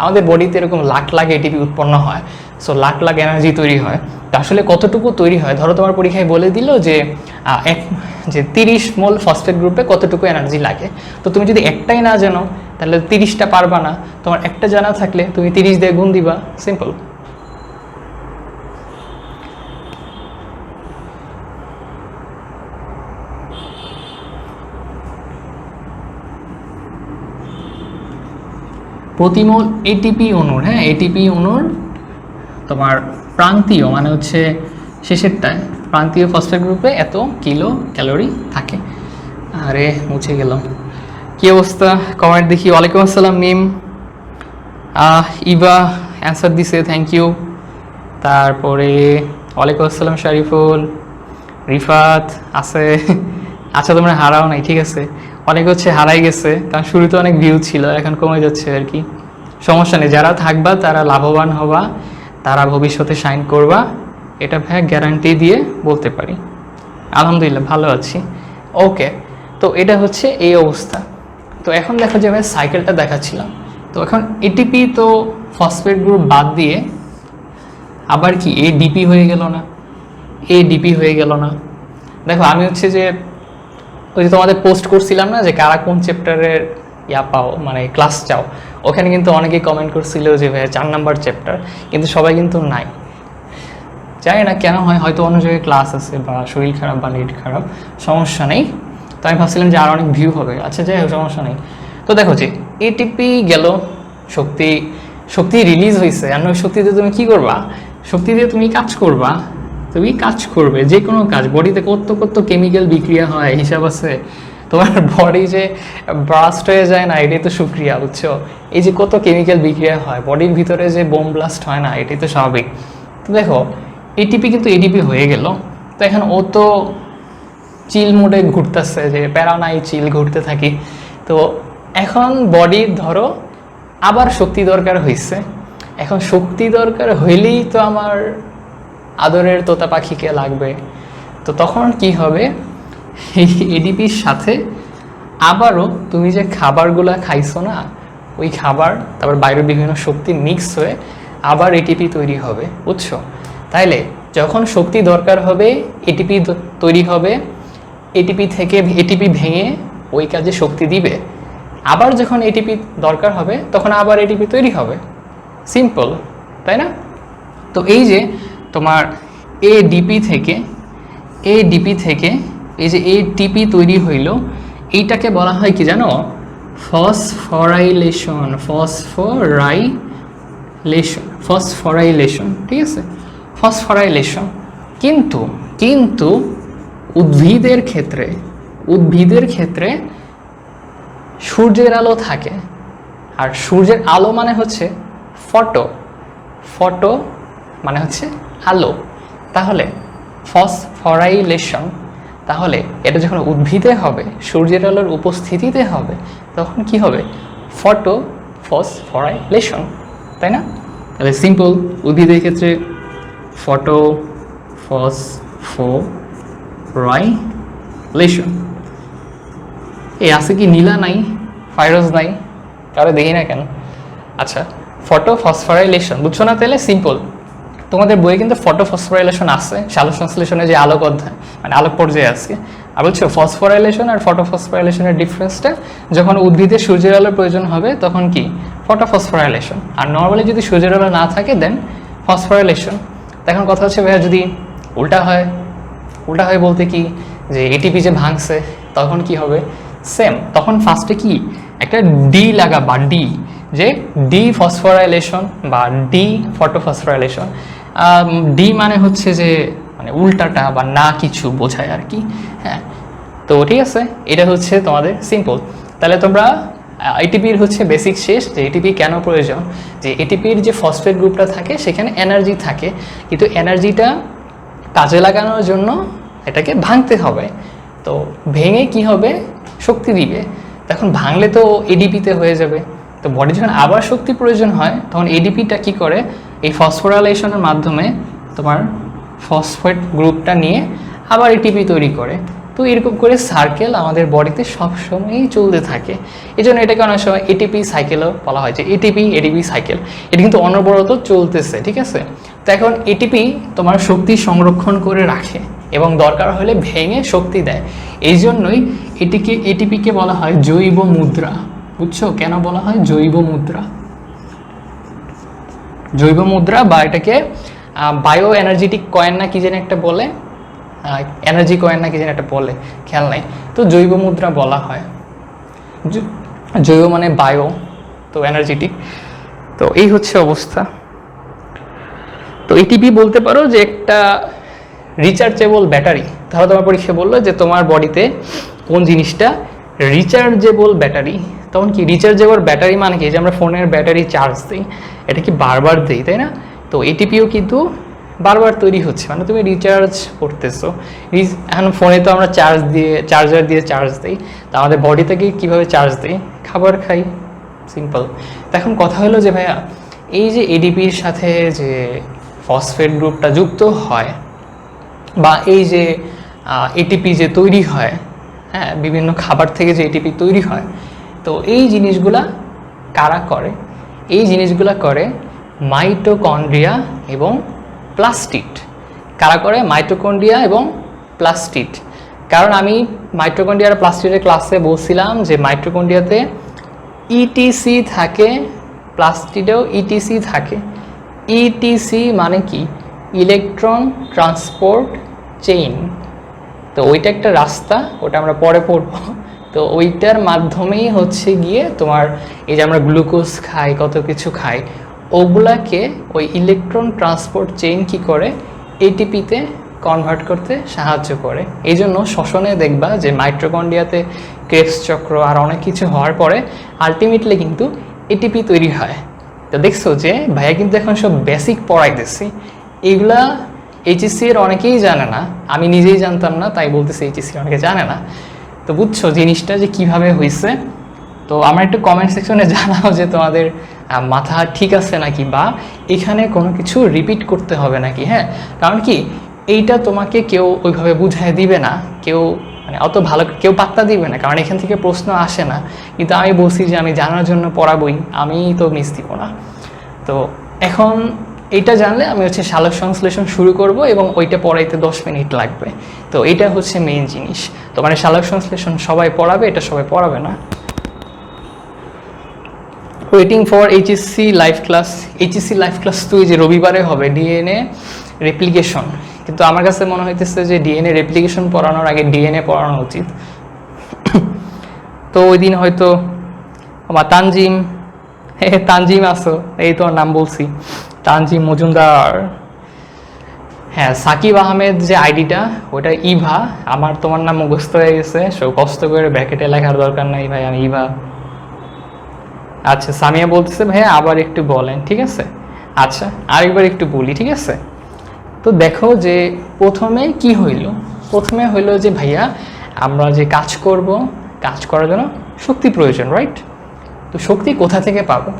আমাদের বডিতে এরকম লাখ লাখ এটিপি উৎপন্ন হয়, সো লাখ লাখ এনার্জি তৈরি হয়। তো আসলে কতটুকু তৈরি হয়, ধরো তোমার পরীক্ষায় বলে দিল যে 30 মোল ফসফেট গ্রুপে কতটুকু এনার্জি লাগে, তো তুমি যদি একটাই না জানো তাহলে 30টা পারবা না, তোমার একটা জানা থাকলে তুমি 30 দিয়ে গুণ দিবা, সিম্পল। প্রতি মোল এটিপি অণুর, হ্যাঁ এটিপি অণুর তোমার প্রান্তীয় মানে হচ্ছে শেষেরটায় প্রান্তীয় ফসফেট গ্রুপে এত কিলো ক্যালোরি থাকে। আরে মুছে গেল, কি অবস্থা, কমেন্ট দেখি। ওয়ালাইকুম আসসালাম মিম, ইবা অ্যান্সার দিছে, থ্যাংক ইউ। তারপরে ওয়ালাইকুম আসসালাম শরীফুল, রিফাত আছে। আচ্ছা তোমরা হারাও নাই, ঠিক আছে, অনেক হচ্ছে হারাই গেছে, কারণ শুরুতে অনেক ভিউ ছিল, এখন কমে যাচ্ছে আর কি, সমস্যা নেই। যারা থাকবা তারা লাভবান হবা, তারা ভবিষ্যতে শাইন করবা, এটা ভাই গ্যারান্টি দিয়ে বলতে পারি। আলহামদুলিল্লাহ ভালো আছি। ওকে, তো এটা হচ্ছে এই অবস্থা। তো এখন দেখো যে আমি সাইকেলটা দেখাচ্ছিলাম, তো এখন এটিপি তো ফসফেট গ্রুপ বাদ দিয়ে আবার কি এডিপি হয়ে গেল না, এডিপি হয়ে গেল না। দেখো আমি হচ্ছে যে ওই যে তোমাদের পোস্ট করছিলাম না যে কারা কোন চ্যাপ্টারের পাও মানে ক্লাস চাও, ওখানে কিন্তু অনেকেই কমেন্ট করছিল যে ভাই 4 নাম্বার চ্যাপ্টার, কিন্তু সবাই কিন্তু নাই, জানি না কেন হয়, হয়তো অন্য জায়গায় ক্লাস আছে বা শরীর খারাপ বা নেট খারাপ, সমস্যা নেই। তো আমি ভাবছিলাম যে আর অনেক ভিউ হবে, আচ্ছা যাই হোক সমস্যা নেই। তো দেখো যে এটিপি গেল, শক্তি রিলিজ হয়েছে, আর ওই শক্তি দিয়ে তুমি কী করবা, শক্তি দিয়ে তুমি কাজ করবা, তুমি কাজ করবে যে কোনো কাজ, বডিতে কত কত কেমিক্যাল বিক্রিয়া হয় হিসাব আছে, তোমার বডি যে ব্লাস্ট হয়ে যায় না, এটাই তো সুক্রিয়া, বুঝছো, এই যে কত কেমিক্যাল বিক্রিয়া হয় বডির ভিতরে, যে বোম ব্লাস্ট হয় না, এটাই তো স্বাভাবিক। তো দেখো এটিপি কিন্তু এডিপি হয়ে গেল, তো এখন ও তো চিল মোডে ঘুরতেছে, যে প্যারা নাই চিল ঘুরতে থাকি। তো এখন বডির ধরো আবার শক্তি দরকার হয়েছে, এখন শক্তি দরকার হইলেই তো আমার আদরের তোতা পাখিকে লাগবে, তো তখন কি হবে, এই এডিপির সাথে আবারও তুমি যে খাবারগুলা খাইছো না, ওই খাবার তারপর বাইরের বিভিন্ন শক্তি মিক্স হয়ে আবার এটিপি তৈরি হবে, বুঝছো। তাইলে যখন শক্তি দরকার হবে এটিপি তৈরি হবে, এটিপি থেকে এটিপি ভেঙে ওই কাজে শক্তি দিবে, আবার যখন এটিপি দরকার হবে তখন আবার এটিপি তৈরি হবে, সিম্পল, তাই না। তো এই যে তোমার এডিপি থেকে এই যে এটিপি তৈরি হইল, এইটাকে বলা হয় কি জানো, ফসফোরাইলেশন, ঠিক আছে, ফসফরাইলেশন। কিন্তু কিন্তু উদ্ভিদের ক্ষেত্রে সূর্যের আলো থাকে, আর সূর্যের আলো মানে হচ্ছে ফটো মানে হচ্ছে আলো। তাহলে ফসফরাইলেশন, তাহলে এটা যখন উদ্ভিদে হবে, সূর্যের আলোর উপস্থিতিতে হবে, তখন কি হবে? ফসফরাইলেশন, তাই না? তাহলে সিম্পল, উদ্ভিদের ক্ষেত্রে ফসফরাইলেশন। এই আছে কি নীলা নাই, ফাইরোজ নাই, কারো দেখি না কেন? আচ্ছা, ফসফরাইলেশন বুঝছো না? তাহলে সিম্পল, তোমাদের বইয়ে কিন্তু ফসফরাইলেশন আছে, সালোক সংশ্লেষণে যে আলোক অধ্যায় মানে আলোক পর্যায়ে আছে। আর বলছো ফসফরাইলেশন আর ফসফরাইলেশনের ডিফারেন্সটা, যখন উদ্ভিদের সূর্যের আলোর প্রয়োজন হবে তখন কি ফসফরাইলেশন, আর নর্মালি যদি সূর্যের আলো না থাকে দেন ফসফরাইলেশন। এখন কথা হচ্ছে ভাইয়া যদি উল্টা হয় বলতে কি, যে এটিপি যে ভাঙছে তখন কি হবে? সেম, তখন ফার্স্টে কি একটা ডি লাগাবা, ডি, যে ডি ফসফরাইলেশন বা ডি ফসফরাইলেশন। ডি মানে হচ্ছে যে মানে উল্টাটা বা না কিছু বোঝায় আর কি। হ্যাঁ, তো ঠিক আছে, এটা হচ্ছে তোমাদের সিম্পল। তাহলে তোমরা এটিপির হচ্ছে বেসিক শেষ, যে এটিপি কেন প্রয়োজন, যে এটিপির যে ফসফেট গ্রুপটা থাকে সেখানে এনার্জি থাকে, কিন্তু এনার্জিটা কাজে লাগানোর জন্য এটাকে ভাঙতে হবে। তো ভেঙে কি হবে? শক্তি দিবে। তখন ভাঙলে তো এডিপিতে হয়ে যাবে। তো বডি যখন আবার শক্তি প্রয়োজন হয় তখন এডিপিটা কি করে? এই ফসফোরাইলেশনের মাধ্যমে তোমার ফসফেট গ্রুপটা নিয়ে আবার এটিপি তৈরি করে। তো এরকম করে সার্কেল আমাদের বডিতে সবসময়ই চলতে থাকে। এই জন্য এটাকে অনেক সময় এটিপি সাইকেলও বলা হয়, যে এটিপি সাইকেল। এটা কিন্তু অনবরত চলতেছে, ঠিক আছে? তো এখন এটিপি তোমার শক্তি সংরক্ষণ করে রাখে এবং দরকার হলে ভেঙে শক্তি দেয়। এই জন্যই এটিপিকে বলা হয় জৈব মুদ্রা। বুঝছো কেন বলা হয় জৈব মুদ্রা? জৈব মুদ্রা বা এটাকে বায়ো এনার্জেটিক কয়েন না কি যেন একটা বলে, এনার্জি কয়েন না কি যেন একটা বলে, খেয়াল নাই। তো জৈব মুদ্রা বলা হয়। জৈব মানে বায়ো, তো এনার্জেটিক। তো এই হচ্ছে অবস্থা। তো এটিপি বলতে পারো যে একটা রিচার্জেবল ব্যাটারি। তাহলে তোমার পরীক্ষা বললো যে তোমার বডিতে কোন জিনিসটা রিচার্জেবল ব্যাটারি। তখন কি রিচার্জেবল ব্যাটারি মানে কি? যে আমরা ফোনের ব্যাটারি চার্জ দিই, এটা কি বারবার দিই, তাই না? তো এটিপিও কিন্তু বারবার তৈরি হচ্ছে, মানে তুমি রিচার্জ করতেছো। এখন ফোনে তো আমরা চার্জার দিয়ে চার্জ দিই, তো আমাদের বডি থেকে কীভাবে চার্জ দিই? খাবার খাই, সিম্পল। তো এখন কথা হলো যে ভাইয়া এই যে এডিপির সাথে যে ফসফেট গ্রুপটা যুক্ত হয় বা এই যে এটিপি যে তৈরি হয়, হ্যাঁ, বিভিন্ন খাবার থেকে যে এটিপি তৈরি হয়, তো এই জিনিসগুলা কারা করে? এই জিনিসগুলা করে মাইটোকন্ড্রিয়া এবং প্লাস্টিড। কারা করে? মাইটোকন্ড্রিয়া এবং প্লাস্টিড। কারণ আমি মাইটোকন্ড্রিয়া আর প্লাস্টিডের ক্লাসে বলছিলাম যে মাইটোকন্ড্রিয়াতে ইটিসি থাকে, প্লাস্টিডেও ইটিসি থাকে। ইটিসি মানে কি? Electron transport chain. তো ওইটা একটা রাস্তা, ওটা আমরা পরে পড়বো। তো ওইটার মাধ্যমেই হচ্ছে গিয়ে তোমার এই যে আমরা গ্লুকোজ খাই, কত কিছু খাই, ওগুলাকে ওই ইলেকট্রন ট্রান্সপোর্ট চেইন কি করে? এটিপিতে কনভার্ট করতে সাহায্য করে। এই জন্য শ্বসনে দেখবা যে মাইটোকন্ড্রিয়াতে ক্রেবস চক্র আর অনেক কিছু হওয়ার পরে আলটিমেটলি কিন্তু এটিপি তৈরি হয়। তো দেখছো যে ভাইয়া কিন্তু এখন সব বেসিক পড়াইতেছি, এগুলা এইচএসসি এর অনেকেই জানে না, আমি নিজেই জানতাম না, তাই বলতেছি এইচএসসি অনেকে জানে না। তো বুঝছো জিনিসটা যে কিভাবে হয়েছে। তো আমার একটু কমেন্ট সেকশনে জানাও যে তোমাদের মাথা ঠিক আছে নাকি, বা এখানে কোনো কিছু রিপিট করতে হবে নাকি। হ্যাঁ, কারণ কি এইটা তোমাকে কেউ ওইভাবে বুঝায় দিবে না, কেউ মানে অত ভালো কেউ পাত্তা দিবে না, কারণ এখান থেকে প্রশ্ন আসে না। কিন্তু আমি বলছি যে আমি জানার জন্য পড়াবই, আমি তো মিস দিব না। তো এখন এইটা জানলে আমি হচ্ছে সালোক সংশ্লেষণ শুরু করব এবং ওইটা পড়াইতে 10 মিনিট লাগবে। তো এটা হচ্ছে মেইন জিনিস। তো মানে সালোক সংশ্লেষণ সবাই পড়াবে, এটা সবাই পড়াবে না। Waiting for HSC live class. HSC live class তো এই যে রবিবারে হবে, ডিএনএ রেপ্লিকেশন। কিন্তু আমার কাছে মনে হইতেছে যে ডিএনএ রেপ্লিকেশন পড়ানোর আগে ডিএনএ পড়ানো উচিত। তো ওই দিন হয়তো আমার তানজিম আসো, এই তো নাম বলছি, তানজিম মজুমদার, হ্যাঁ, সাকিব আহমেদ যে আইডিটা ওটা ইভা, আমার তোমার নাম মুখস্থ হয়ে গেছে, সো কষ্ট করে ব্র্যাকেটে লেখার দরকার নাই ভাই, আমি ইভা। আচ্ছা, সামিয়া বলতেছে ভাইয়া আবার একটু বলেন, ঠিক আছে। আচ্ছা, আরেকবার একটু বলি, ঠিক আছে। তো দেখো যে প্রথমে কি হইল, প্রথমে হইল যে ভাইয়া আমরা যে কাজ করব, কাজ করার জন্য শক্তি প্রয়োজন, রাইট। তো শক্তি কোথা থেকে পাবো?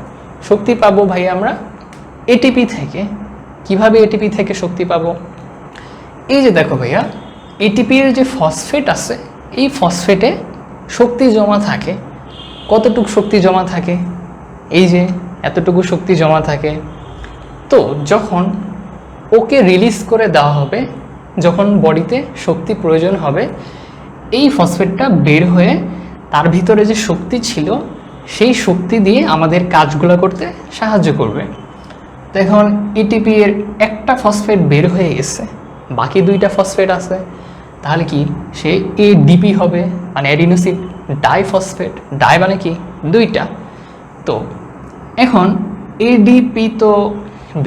শক্তি পাবো ভাইয়া আমরা এটিপি থেকে। কিভাবে এটিপি থেকে শক্তি পাবো? এই যে দেখো ভাইয়া, এটিপির যে ফসফেট আছে, এই ফসফেটে শক্তি জমা থাকে। কতটুকু শক্তি জমা থাকে? এই যে এতটুকু শক্তি জমা থাকে। তো যখন ওকে রিলিজ করে দেওয়া হবে, যখন বডিতে শক্তি প্রয়োজন হবে, এই ফসফেটটা বের হয়ে তার ভিতরে যে শক্তি ছিল সেই শক্তি দিয়ে আমাদের কাজগুলো করতে সাহায্য করবে। তো এখন এটিপি এর একটা ফসফেট বের হয়ে গেছে, বাকি দুইটা ফসফেট আছে, তাহলে কি সে এডিপি হবে, মানে অ্যাডিনোসিন ডাইফসফেট। ডাই মানে কি দুইটা। তো এখন এডিপি তো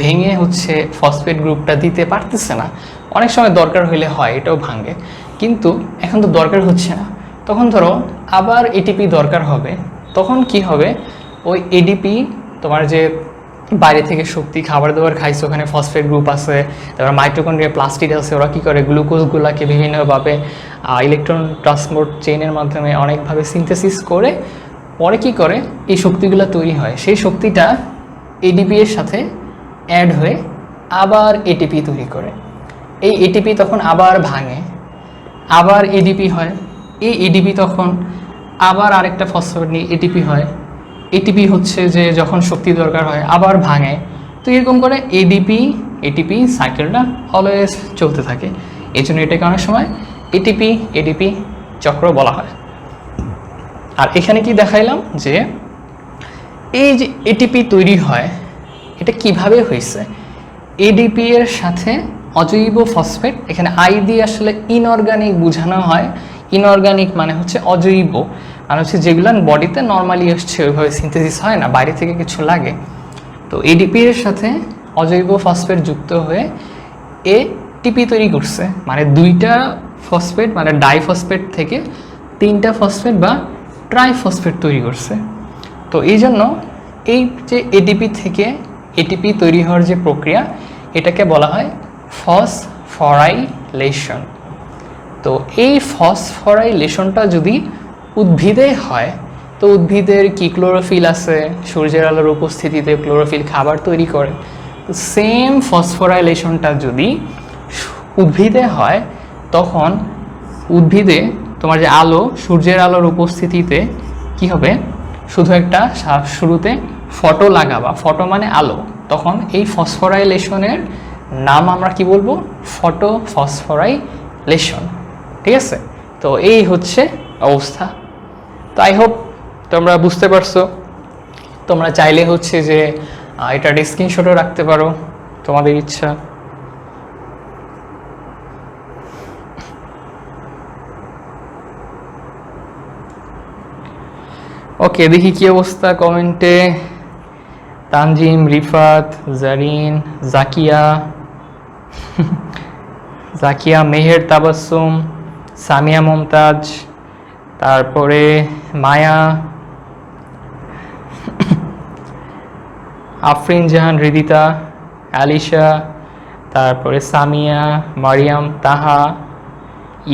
ভেঙে হচ্ছে ফসফেট গ্রুপটা দিতে পারতেছে না, অনেক সময় দরকার হইলে হয় এটাও ভাঙে, কিন্তু এখন তো দরকার হচ্ছে না। তখন ধরো আবার এটিপি দরকার হবে, তখন কি হবে? ওই এডিপি তোমার যে বাইরে থেকে শক্তি খাবার দাবার খাইছে, ওখানে ফসফেট গ্রুপ আছে, তারপর মাইটোকন্ড্রিয়া প্লাস্টিড আছে, ওরা কী করে গ্লুকোজগুলোকে বিভিন্নভাবে ইলেকট্রন ট্রান্সপোর্ট চেইনের মাধ্যমে অনেকভাবে সিনথেসিস করে পরে কি করে এই শক্তিগুলো তৈরি হয়, সেই শক্তিটা এডিপি এর সাথে অ্যাড হয়ে আবার এটিপি তৈরি করে। এই এটিপি তখন আবার ভাঙে, আবার এডিপি হয়। এই এডিপি তখন আবার আরেকটা ফসফেট নিয়ে এটিপি হয়। এটিপি হচ্ছে যে যখন শক্তি দরকার হয় আবার ভাঙে। তো এরকম করে এডিপি এটিপি সাইকেলটা অলওয়েজ চলতে থাকে। এই জন্য এটাকে অনেক সময় এটিপি এডিপি চক্র বলা হয়। আর এখানে কি দেখাইলাম যে এই যে এটিপি তৈরি হয়, এটা কিভাবে হয়েছে? এডিপি এর সাথে অজৈব ফসফেট, এখানে আই দিয়ে আসলে ইনঅর্গানিক বোঝানো হয়। ইনঅর্গানিক মানে হচ্ছে অজৈব, মানে হচ্ছে যেগুলো বডিতে নর্মালি আসছে ওইভাবে সিনথেসিস হয় না, বাইরে থেকে কিছু লাগে। তো এডিপি এর সাথে অজৈব ফসফেট যুক্ত হয়ে এটিপি তৈরি করছে, মানে দুইটা ফসফেট মানে ডাইফসফেট থেকে তিনটা ফসফেট বা ট্রাইফসফেট তৈরি করছে। তো এই জন্য এই যে এডিপি থেকে এটিপি তৈরি হওয়ার যে প্রক্রিয়া, এটাকে বলা হয় ফসফরাইলেশন। তো এই ফসফরাইলেশনটা যদি উদ্ভিদে হয়, তো উদ্ভিদের কি ক্লোরোফিল আছে, সূর্যের আলোর উপস্থিতিতে ক্লোরোফিল খাবার তৈরি করে। তো সেম ফসফরাইলেশনটা যদি উদ্ভিদে হয়, তখন উদ্ভিদে তোমার যে আলো, সূর্যের আলোর উপস্থিতিতে কি হবে? শুধু একটা শুরুতে ফটো লাগাবা, ফটো মানে আলো, তখন এই ফসফরাইলেশনের নাম আমরা কি বলবো? ফটো ফসফরাইলেশন। ঠিক আছে? তো এই হচ্ছে অবস্থা। তো আই হোপ তোমরা বুঝতে পারছো। তোমরা চাইলে হচ্ছে যে এটার স্ক্রিনশটও রাখতে পারো, তোমাদের ইচ্ছা। ওকে, দেখি কি অবস্থা কমেন্টে। তানজিম, রিফাত, জারিন, জাকিয়া, জাকিয়া, মেহের, তাবাসসুম, সামিয়া মুমতাজ, তারপরে মায়া, আফরিন জাহান, হৃদিতা, আলিশা, তারপরে সামিয়া, মারিয়াম, তাহা,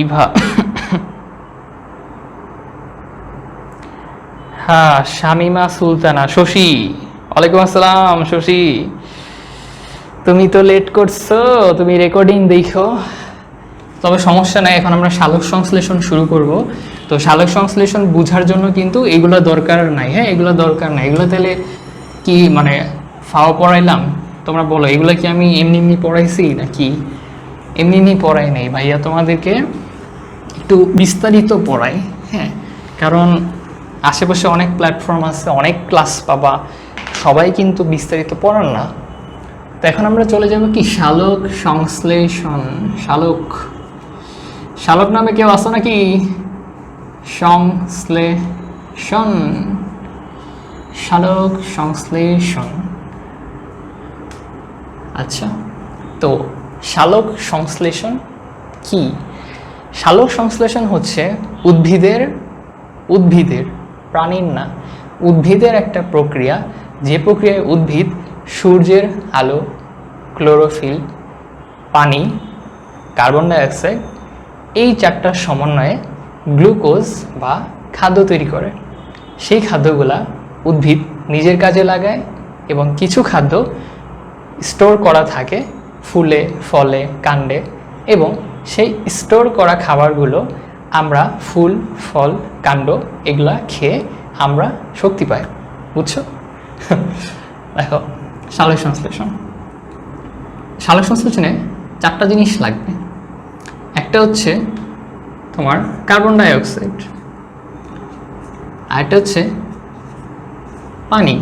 ইভা, হ্যাঁ, শামিমা সুলতানা, শশী, ওয়ালাইকুম আসসালাম। শশী, তুমি তো লেট করছো, তুমি রেকর্ডিং দেখো। তবে সমস্যা নাই, এখন আমরা সালোক সংশ্লেষণ শুরু করব। তো সালোক সংশ্লেষণ বোঝার জন্য কিন্তু এগুলো দরকার নাই। হ্যাঁ, এগুলো দরকার নাই। এগুলো তাহলে কি মানে ফাও পড়াইলাম? তোমরা বলো, এগুলো কি আমি এমনি এমনি পড়াইছি নাকি? এমনি এমনি পড়াই নাই ভাইয়া, তোমাদেরকে একটু বিস্তারিত পড়াই। হ্যাঁ, কারণ আশেপাশে অনেক প্ল্যাটফর্ম আছে, অনেক ক্লাস পাবা, সবাই কিন্তু বিস্তারিত পড়ান না। তো এখন আমরা চলে যাব কি সালোক সংশ্লেষণ। শালক, শালক নামে কেউ আসো নাকি? সংশ্লেষণ, সালোক সংশ্লেষণ। আচ্ছা, তো সালোক সংশ্লেষণ কি? সালোক সংশ্লেষণ হচ্ছে উদ্ভিদের প্রাণীর না, উদ্ভিদের একটা প্রক্রিয়া, যে প্রক্রিয়ায় উদ্ভিদ সূর্যের আলো, ক্লোরোফিল, পানি, কার্বন ডাইঅক্সাইড এই চারটার সমন্বয়ে গ্লুকোজ বা খাদ্য তৈরি করে। সেই খাদ্যগুলা উদ্ভিদ নিজের কাজে লাগায় এবং কিছু খাদ্য স্টোর করা থাকে ফুলে, ফলে, কাণ্ডে, এবং সেই স্টোর করা খাবারগুলো আমরা ফুল, ফল, কাণ্ড এগুলা খেয়ে আমরা শক্তি পাই। বুঝছো? দেখো, সালোক সংশ্লেষণে চারটা জিনিস লাগবে। একটা হচ্ছে তোমার কার্বন ডাইঅক্সাইড, আরেকটা হচ্ছে পানি,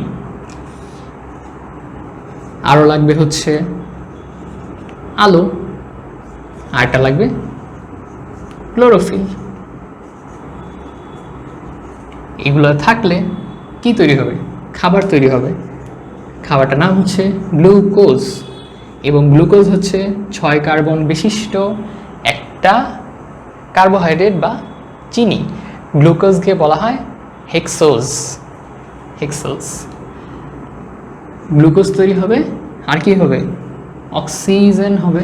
আরও লাগবে হচ্ছে আলো, আরেকটা লাগবে ক্লোরোফিল। এগুলো থাকলে কি তৈরি হবে? খাবার তৈরি হবে। খাবারটার নাম হচ্ছে গ্লুকোজ, এবং গ্লুকোজ হচ্ছে 6 কার্বন বিশিষ্ট একটা কার্বোহাইড্রেট বা চিনি। গ্লুকোজকে বলা হয় হেক্সোজ। গ্লুকোজ তৈরি হবে, আর কি হবে? অক্সিজেন হবে,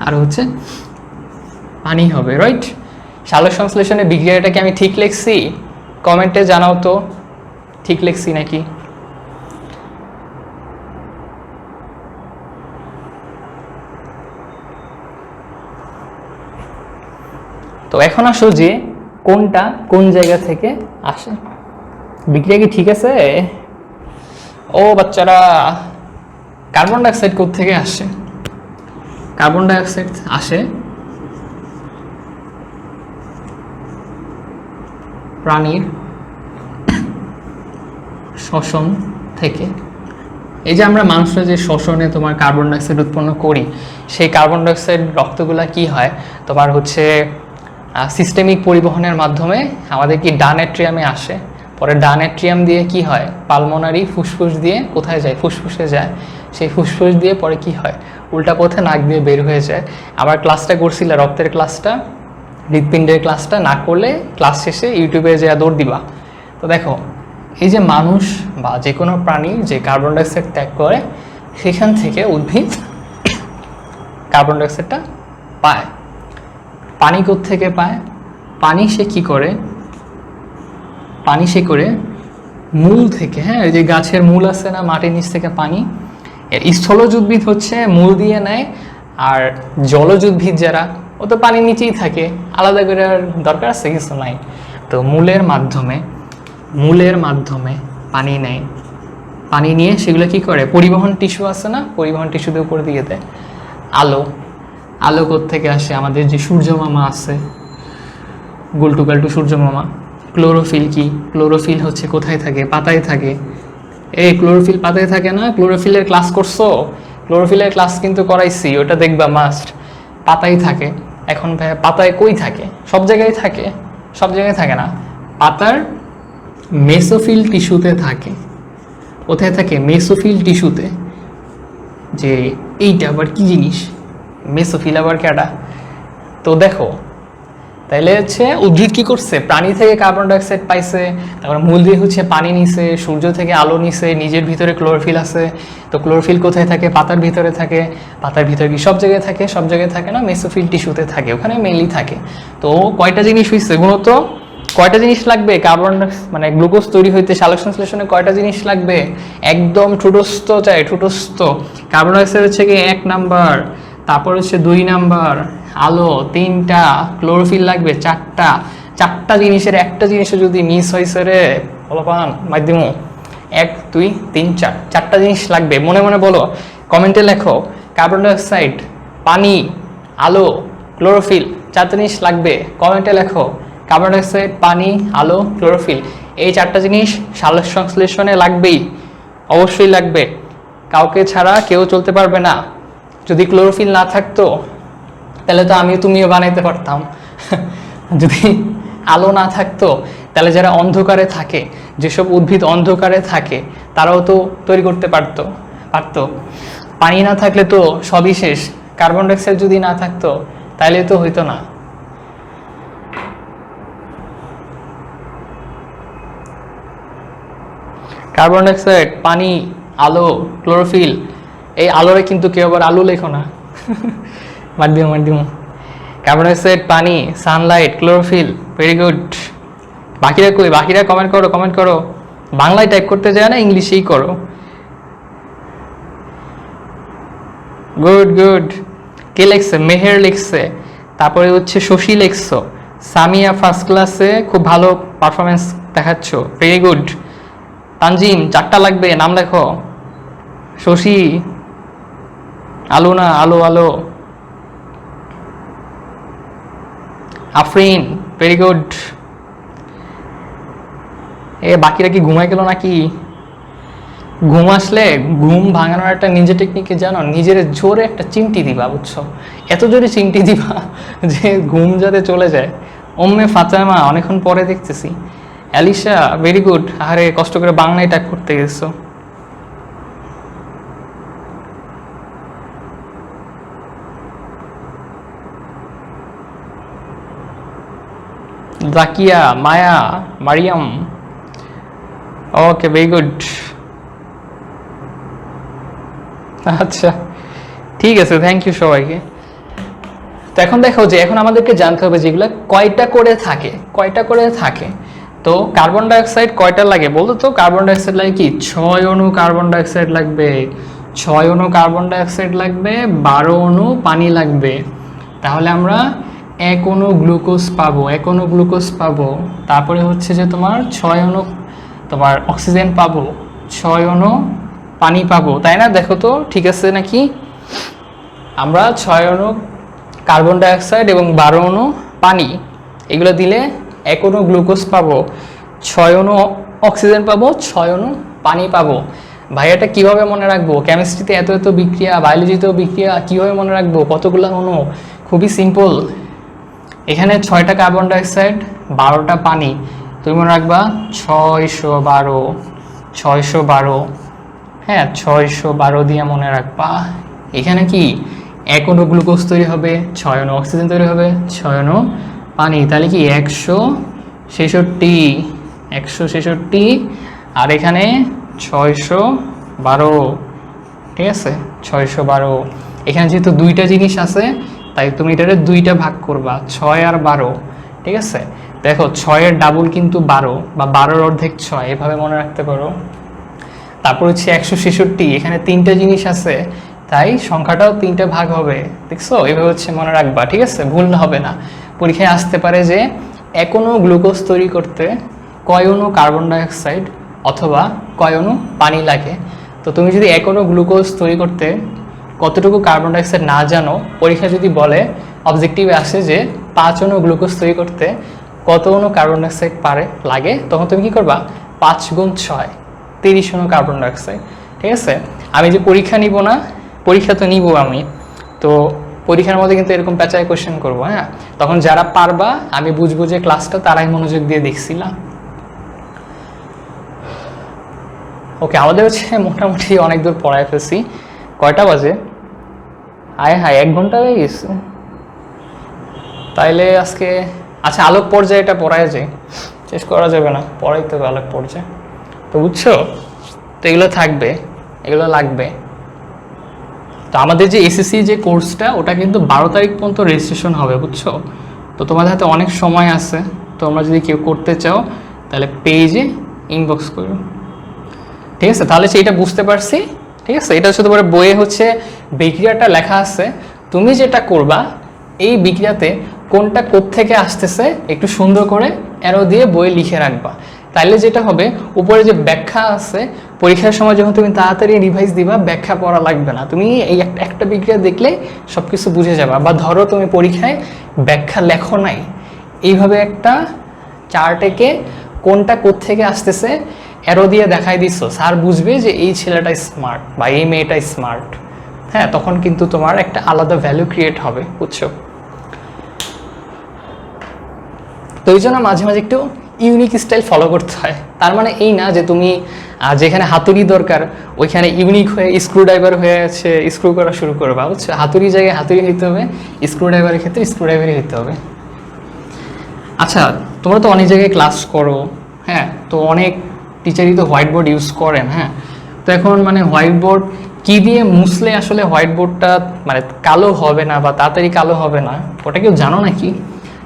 আর হচ্ছে পানি হবে, রাইট? সালোক সংশ্লেষণের বিক্রিয়াটাকে আমি ঠিক লিখছি? কমেন্টে জানাও তো ঠিক লিখছি নাকি। তো এখন আসো যে কোনটা কোন জায়গা থেকে আসে, বিক্রিয়া কি ঠিক আছে? ও বাচ্চারা, কার্বন ডাইঅক্সাইড কোথা থেকে আসে? কার্বন ডাইঅক্সাইড আসে প্রাণীর শ্বসন থেকে। এই যে আমরা মানুষরা যে শ্বসনে তোমার কার্বন ডাইঅক্সাইড উৎপন্ন করি, সেই কার্বন ডাইঅক্সাইড রক্তগুলা কি হয় তোমার হচ্ছে সিস্টেমিক পরিবহনের মাধ্যমে আমাদের কি ডানেট্রিয়ামে আসে, পরে ডানেট্রিয়াম দিয়ে কি হয় পালমোনারি ফুসফুস দিয়ে কোথায় যায়? ফুসফুসে যায়। সেই ফুসফুস দিয়ে পরে কি হয় উল্টা পথে নাক দিয়ে বের হয়ে যায়। আমার ক্লাসটা করছিলে রক্তের ক্লাসটা, হৃৎপিণ্ডের ক্লাসটা না করলে ক্লাস শেষে ইউটিউবে যে দৌড় দিবা। তো দেখো, এই যে মানুষ বা যে কোনো প্রাণী যে কার্বন ডাইঅক্সাইড ত্যাগ করে, সেখান থেকে উদ্ভিদ কার্বন ডাইঅক্সাইডটা পায়। পানি কোত্থেকে পায়? পানি সে কি করে? পানি সে করে মূল থেকে। হ্যাঁ, এই যে গাছের মূল আছে না, মাটির নিচ থেকে পানি। স্থলজ উদ্ভিদ হচ্ছে মূল দিয়ে নেয়, আর জলজ উদ্ভিদ যারা, ও তো পানির নিচেই থাকে, আলাদা করে আর দরকার আছে কিছু নাই। তো মূলের মাধ্যমে পানি নেয়। পানি নিয়ে সেগুলো কি করে? পরিবহন টিস্যু আছে না, পরিবহন টিস্যুদের উপর দিয়ে দেয়। আলো থেকে আসে? আমাদের যে সূর্য মামা আছে, গুলটু গালটু সূর্য মামা। ক্লোরোফিল কি? ক্লোরোফিল হচ্ছে কোথায় থাকে? পাতায় থাকে। এই ক্লোরোফিল পাতায় থাকে না? ক্লোরোফিলের ক্লাস করছো? ক্লোরোফিলের ক্লাস কিন্তু করাইছি, ওটা দেখবা মাস্ট। পাতায় থাকে। এখন ভাইয়া পাতায় কই থাকে? সব জায়গায় থাকে? সব জায়গায় থাকে না, পাতার মেসোফিল টিস্যুতে থাকে। কোথায় থাকে? মেসোফিল টিস্যুতে। যে এইটা আবার কি জিনিস? মেসোফিল আবার কেডা? তো দেখো, তাইলে হচ্ছে উদ্ভিদ কি করছে? প্রাণী থেকে কার্বন ডাইঅক্সাইড পাইছে, তারপর মূল দিয়ে হচ্ছে পানি নিছে, সূর্য থেকে আলো নিছে, নিজের ভিতরে ক্লোরোফিল আছে। তো ক্লোরোফিল কোথায় থাকে? পাতার ভিতরে থাকে। পাতার ভিতরে কি সব জায়গায় থাকে? সব জায়গায় থাকে না, মেসোফিল টিস্যুতে থাকে, ওখানে মেইনলি থাকে। তো কয়টা জিনিস হইছে গুণত? কয়টা জিনিস লাগবে কার্বন মানে গ্লুকোজ তৈরি হইতে? সালোক সংশ্লেষণে কয়টা জিনিস লাগবে? একদম ঠুটস্থ চাই, ঠুটস্থ। কার্বন ডাইঅক্সাইড হচ্ছে কি 1 নাম্বার, তারপর হচ্ছে 2 নাম্বার, আলো 3টা, ক্লোরোফিল লাগবে 4টা। 4টা জিনিসের একটা জিনিসও যদি মিস হয়েছে রে বলপান মাধ্যম 1 2 3 4, 4টা জিনিস লাগবে। মনে মনে বলো, কমেন্টে লেখো কার্বন ডাইঅক্সাইড, পানি, আলো, ক্লোরোফিল, 4টা জিনিস লাগবে। কমেন্টে লেখো কার্বন ডাইঅক্সাইড, পানি, আলো, ক্লোরোফিল, এই 4টা জিনিস সালোক সংশ্লেষণে লাগবেই, অবশ্যই লাগবে। কাউকে ছাড়া কেউ চলতে পারবে না। যদি ক্লোরোফিল না থাকতো তাহলে তো আমিও তুমিও বানাইতে পারতাম। যদি আলো না থাকতো তাহলে যারা অন্ধকারে থাকে, যেসব উদ্ভিদ অন্ধকারে থাকে, তারাও তো তৈরি করতে পারতো। পানি না থাকলে তো সবই শেষ। কার্বন ডাইঅক্সাইড যদি না থাকতো তাহলে তো হইতো না। কার্বন ডাইঅক্সাইড, পানি, আলো, ক্লোরোফিল। এই আলোরে কিন্তু কেউ আবার আলু লেখো না। মাধ্যম কার্বন ডাইঅক্সাইড, পানি, সানলাইট, ক্লোরোফিল। Very good. বাকিরা কই? বাকিরা কমেন্ট করো। বাংলায় টাইপ করতে যায় না, ইংলিশেই করো। গুড। কে লিখছে? মেহের লিখছে, তারপরে হচ্ছে শশী লিখছো, সামিয়া ফার্স্ট ক্লাসে খুব ভালো পারফরমেন্স দেখাচ্ছ, ভেরি গুড। তানজিম 4টা লাগবে, নাম লেখো। শশী, আলো না, আলো। Afrin, very good. বাকিরা কি ঘুমাই গেল নাকি? ঘুম আসলে ঘুম ভাঙানোর একটা নিজে টেকনিকে জানো, নিজের জোরে একটা চিমটি দিবা, বুঝছো? এত জোরে চিমটি দিবা যে ঘুম যাতে চলে যায়। ফাতেমা অনেকক্ষণ পরে দেখতেছি। অ্যালিশা, ভেরি গুড। আরে কষ্ট করে বাংলায় টাইপ করতে গেছো। জাকিয়া, মায়া, মারিয়াম, ওকে, ভেরি গুড। আচ্ছা, ঠিক আছে, থ্যাংক ইউ সবাইকে। তো এখন দেখো যে এখন আমাদেরকে জানতে হবে যেগুলো কয়টা করে থাকে। তো কার্বন ডাইঅক্সাইড কয়টা লাগে বলতো? তো কার্বন ডাইঅক্সাইড লাগে কি 6 অণু কার্বন ডাইঅক্সাইড লাগবে, 6 অণু কার্বন ডাইঅক্সাইড লাগবে, 12 অণু পানি লাগবে। তাহলে আমরা 1 অণু গ্লুকোজ পাবো, তারপরে হচ্ছে যে তোমার 6 অণু তোমার অক্সিজেন পাবো, 6 অণু পানি পাবো, তাই না? দেখো তো ঠিক আছে নাকি? আমরা 6 অণু কার্বন ডাইঅক্সাইড এবং 12 অণু পানি, এগুলো দিলে 1 অণু গ্লুকোজ পাবো, 6 অণু অক্সিজেন পাবো, 6 অণু পানি পাবো। ভাই এটা কীভাবে মনে রাখবো? কেমিস্ট্রিতে এত বিক্রিয়া, বায়োলজিতেও বিক্রিয়া, কীভাবে মনে রাখবো কতগুলো অণু? খুবই সিম্পল। এখানে 6টা কার্বন ডাইঅক্সাইড, 12টা পানি, তুমি মনে রাখবা 612। হ্যাঁ, 612 দিয়ে মনে রাখবা। এখানে কি 1 অণু গ্লুকোজ তৈরি হবে, 6 অণু অক্সিজেন তৈরি হবে, 6 অণু পানি, তাহলে কি 166। আর এখানে 612, ঠিক আছে, 612। এখানে যেহেতু 2টা জিনিস আছে তাই তুমি এটারে 2টা ভাগ করবা, 6 আর 12, ঠিক আছে? দেখো 6-এর ডাবল কিন্তু 12 বা 12-এর অর্ধেক 6, এভাবে মনে রাখতে পারো। তারপর হচ্ছে 166, এখানে 3টা জিনিস আছে তাই সংখ্যাটাও 3টে ভাগ হবে, দেখছো? এভাবে হচ্ছে মনে রাখবা, ঠিক আছে? ভুল হবে না। পরীক্ষায় আসতে পারে যে 1 অণু গ্লুকোজ তৈরি করতে কয় অণু কার্বন ডাইঅক্সাইড অথবা কয় অণু পানি লাগে। তো তুমি যদি 1 অণু গ্লুকোজ তৈরি করতে কতটুকু কার্বন ডাইঅক্সাইড না জানো, পরীক্ষা যদি বলে অবজেক্টিভে আসে যে 5 অণু গ্লুকোজ তৈরি করতে কত অণু কার্বন ডাইঅক্সাইড লাগে, তখন তুমি কি করবা? 5 গুণ 6, 30 অণু কার্বন ডাইঅক্সাইড, ঠিক আছে? আমি যে পরীক্ষা নিব না, পরীক্ষা তো নিব আমি, তো পরীক্ষার মধ্যে কিন্তু এরকম প্যাচায় কোয়েশ্চেন করবো। হ্যাঁ, তখন যারা পারবা আমি বুঝবো যে ক্লাসটা তারাই মনোযোগ দিয়ে দেখছিলাম। ওকে, আমাদের হচ্ছে মোটামুটি অনেক দূর পড়ায় ফেলছি। কয়টা বাজে? হায় 1 ঘন্টা হয়ে গেছে। তাইলে আজকে আচ্ছা আলোক পর্যায়ে এটা পড়ায় যায়, শেষ করা যাবে না, পড়াইতে হবে আলোক পর্যায়ে। তো বুঝছো, তো এগুলো থাকবে, এগুলো লাগবে। তো আমাদের যে এসএসসি যে কোর্সটা ওটা কিন্তু 12 তারিখ পর্যন্ত রেজিস্ট্রেশন হবে, বুঝছো? তো তোমাদের হাতে অনেক সময় আছে, তোমরা যদি কেউ করতে চাও তাহলে পেজে ইনবক্স করো, ঠিক আছে? তাহলে সেইটা বুঝতে পারছি, ঠিক আছে? এটা হচ্ছে তোমার বইয়ে হচ্ছে বিক্রিয়াটা লেখা আছে। তুমি যেটা করবা এই বিক্রিয়াতে কোনটা কোত্থেকে আসতেছে একটু সুন্দর করে অ্যারো দিয়ে বইয়ে লিখে রাখবা। তাইলে যেটা হবে উপরে যে ব্যাখ্যা আছে পরীক্ষার সময় যখন তুমি তাড়াতাড়ি রিভাইজ দিবা ব্যাখ্যা পড়া লাগবে না, তুমি এই একটা বিক্রিয়া দেখলে সব কিছু বুঝে যাবা। বা ধরো তুমি পরীক্ষায় ব্যাখ্যা লেখো নাই, এইভাবে একটা চার্টেকে কোনটা কোত্থেকে আসতেছে অ্যারো দিয়ে দেখাই দিচ্ছ, স্যার বুঝবে যে এই ছেলেটা স্মার্ট বা এই মেয়েটা স্মার্ট। হ্যাঁ, তখন কিন্তু তোমার একটা আলাদা ভ্যালু ক্রিয়েট হবে, বুঝছো? তো এই জন্য মাঝে মাঝে একটু ইউনিক স্টাইল ফলো করতে হয়। তার মানে এই না যে তুমি যেখানে হাতুড়ি দরকার ওইখানে ইউনিক হয়ে স্ক্রু ড্রাইভার হয়ে আছে স্ক্রু করা শুরু করবা, বুঝছো? হাতুড়ি জায়গায় হাতুড়ি হইতে হবে, স্ক্রু ড্রাইভারের ক্ষেত্রে স্ক্রু ড্রাইভারই হইতে হবে। আচ্ছা, তোমরা তো অনেক জায়গায় ক্লাস করো, হ্যাঁ, তো অনেক টিচারই তো হোয়াইট বোর্ড ইউজ করেন, হ্যাঁ। তো এখন মানে হোয়াইট বোর্ড কী দিয়ে মুছলে আসলে হোয়াইট বোর্ডটা মানে কালো হবে না বা তাড়াতাড়ি কালো হবে না, ওটা কেউ জানো নাকি?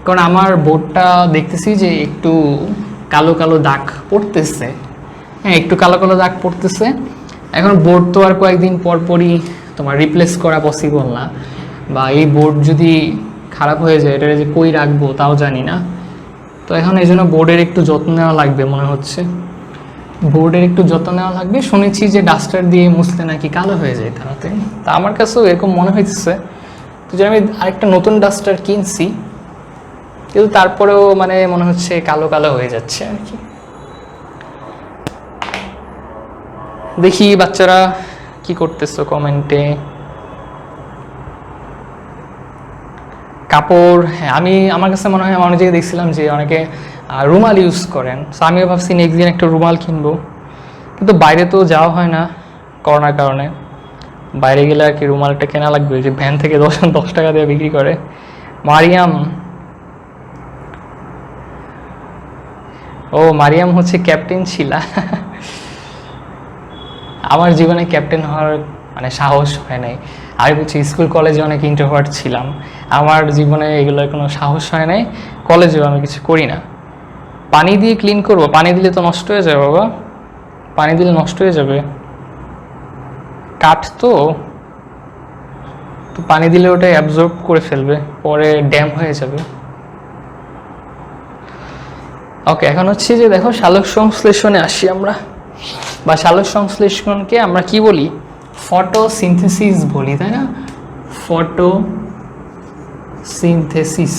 কারণ আমার বোর্ডটা দেখতেছি যে একটু কালো কালো দাগ পড়তেছে, হ্যাঁ, একটু কালো কালো দাগ পড়তেছে। এখন বোর্ড তো আর কয়েকদিন পর পরই তোমার রিপ্লেস করা পসিবল না, বা এই বোর্ড যদি খারাপ হয়ে যায় এটা যে কই রাখবো তাও জানি না। তো এখন এই জন্য বোর্ডের একটু যত্ন নেওয়া লাগবে মনে হচ্ছে, বোর্ডের একটু যত্ন নেওয়া লাগবে। শুনেছি যে ডাস্টার দিয়ে মুছলে নাকি কালো হয়ে যায় তাড়াতাড়ি, তা আমার কাছেও এরকম মনে হইতেছে। তো যে আমি আরেকটা নতুন ডাস্টার কিনছি, কিন্তু তারপরেও মানে মনে হচ্ছে কালো কালো হয়ে যাচ্ছে আর কি। দেখি বাচ্চারা কি করতেছো কমেন্টে। কাপড়, হ্যাঁ, আমার কাছে মনে হয় আমি অনেক জায়গায় দেখছিলাম যে অনেকে রুমাল ইউজ করেন। সো আমিও ভাবছি নেক্সট দিন একটা রুমাল কিনবো, কিন্তু বাইরে তো যাওয়া হয় না করোনার কারণে। বাইরে গেলে আর কি রুমালটা কেনা লাগবে, যে ভ্যান থেকে 10 টাকা দিয়ে বিক্রি করে। মারিয়াম, ও মারিয়াম হচ্ছে ক্যাপ্টেন ছিলা। আমার জীবনে ক্যাপ্টেন হওয়ার মানে সাহস হয় নাই। আমি বলছি স্কুল কলেজে অনেক ইন্ট্রোভার্ট ছিলাম, আমার জীবনে এগুলোর কোনো সাহস হয় নাই। কলেজেও আমি কিছু করি না। পানি দিয়ে ক্লিন করবো, পানি দিলে তো নষ্ট হয়ে যাবে বাবা, পানি দিলে নষ্ট হয়ে যাবে। কাঠ তো পানি দিলে ওটা অ্যাবজর্ব করে ফেলবে, পরে ড্যাম হয়ে যাবে। ওকে, এখন হচ্ছে যে দেখো সালোক সংশ্লেষণে আসি আমরা, বা সালোক সংশ্লেষণকে আমরা কি বলি? ফটোসিনথেসিস বলি, তাই না? ফটোসিনথেসিস,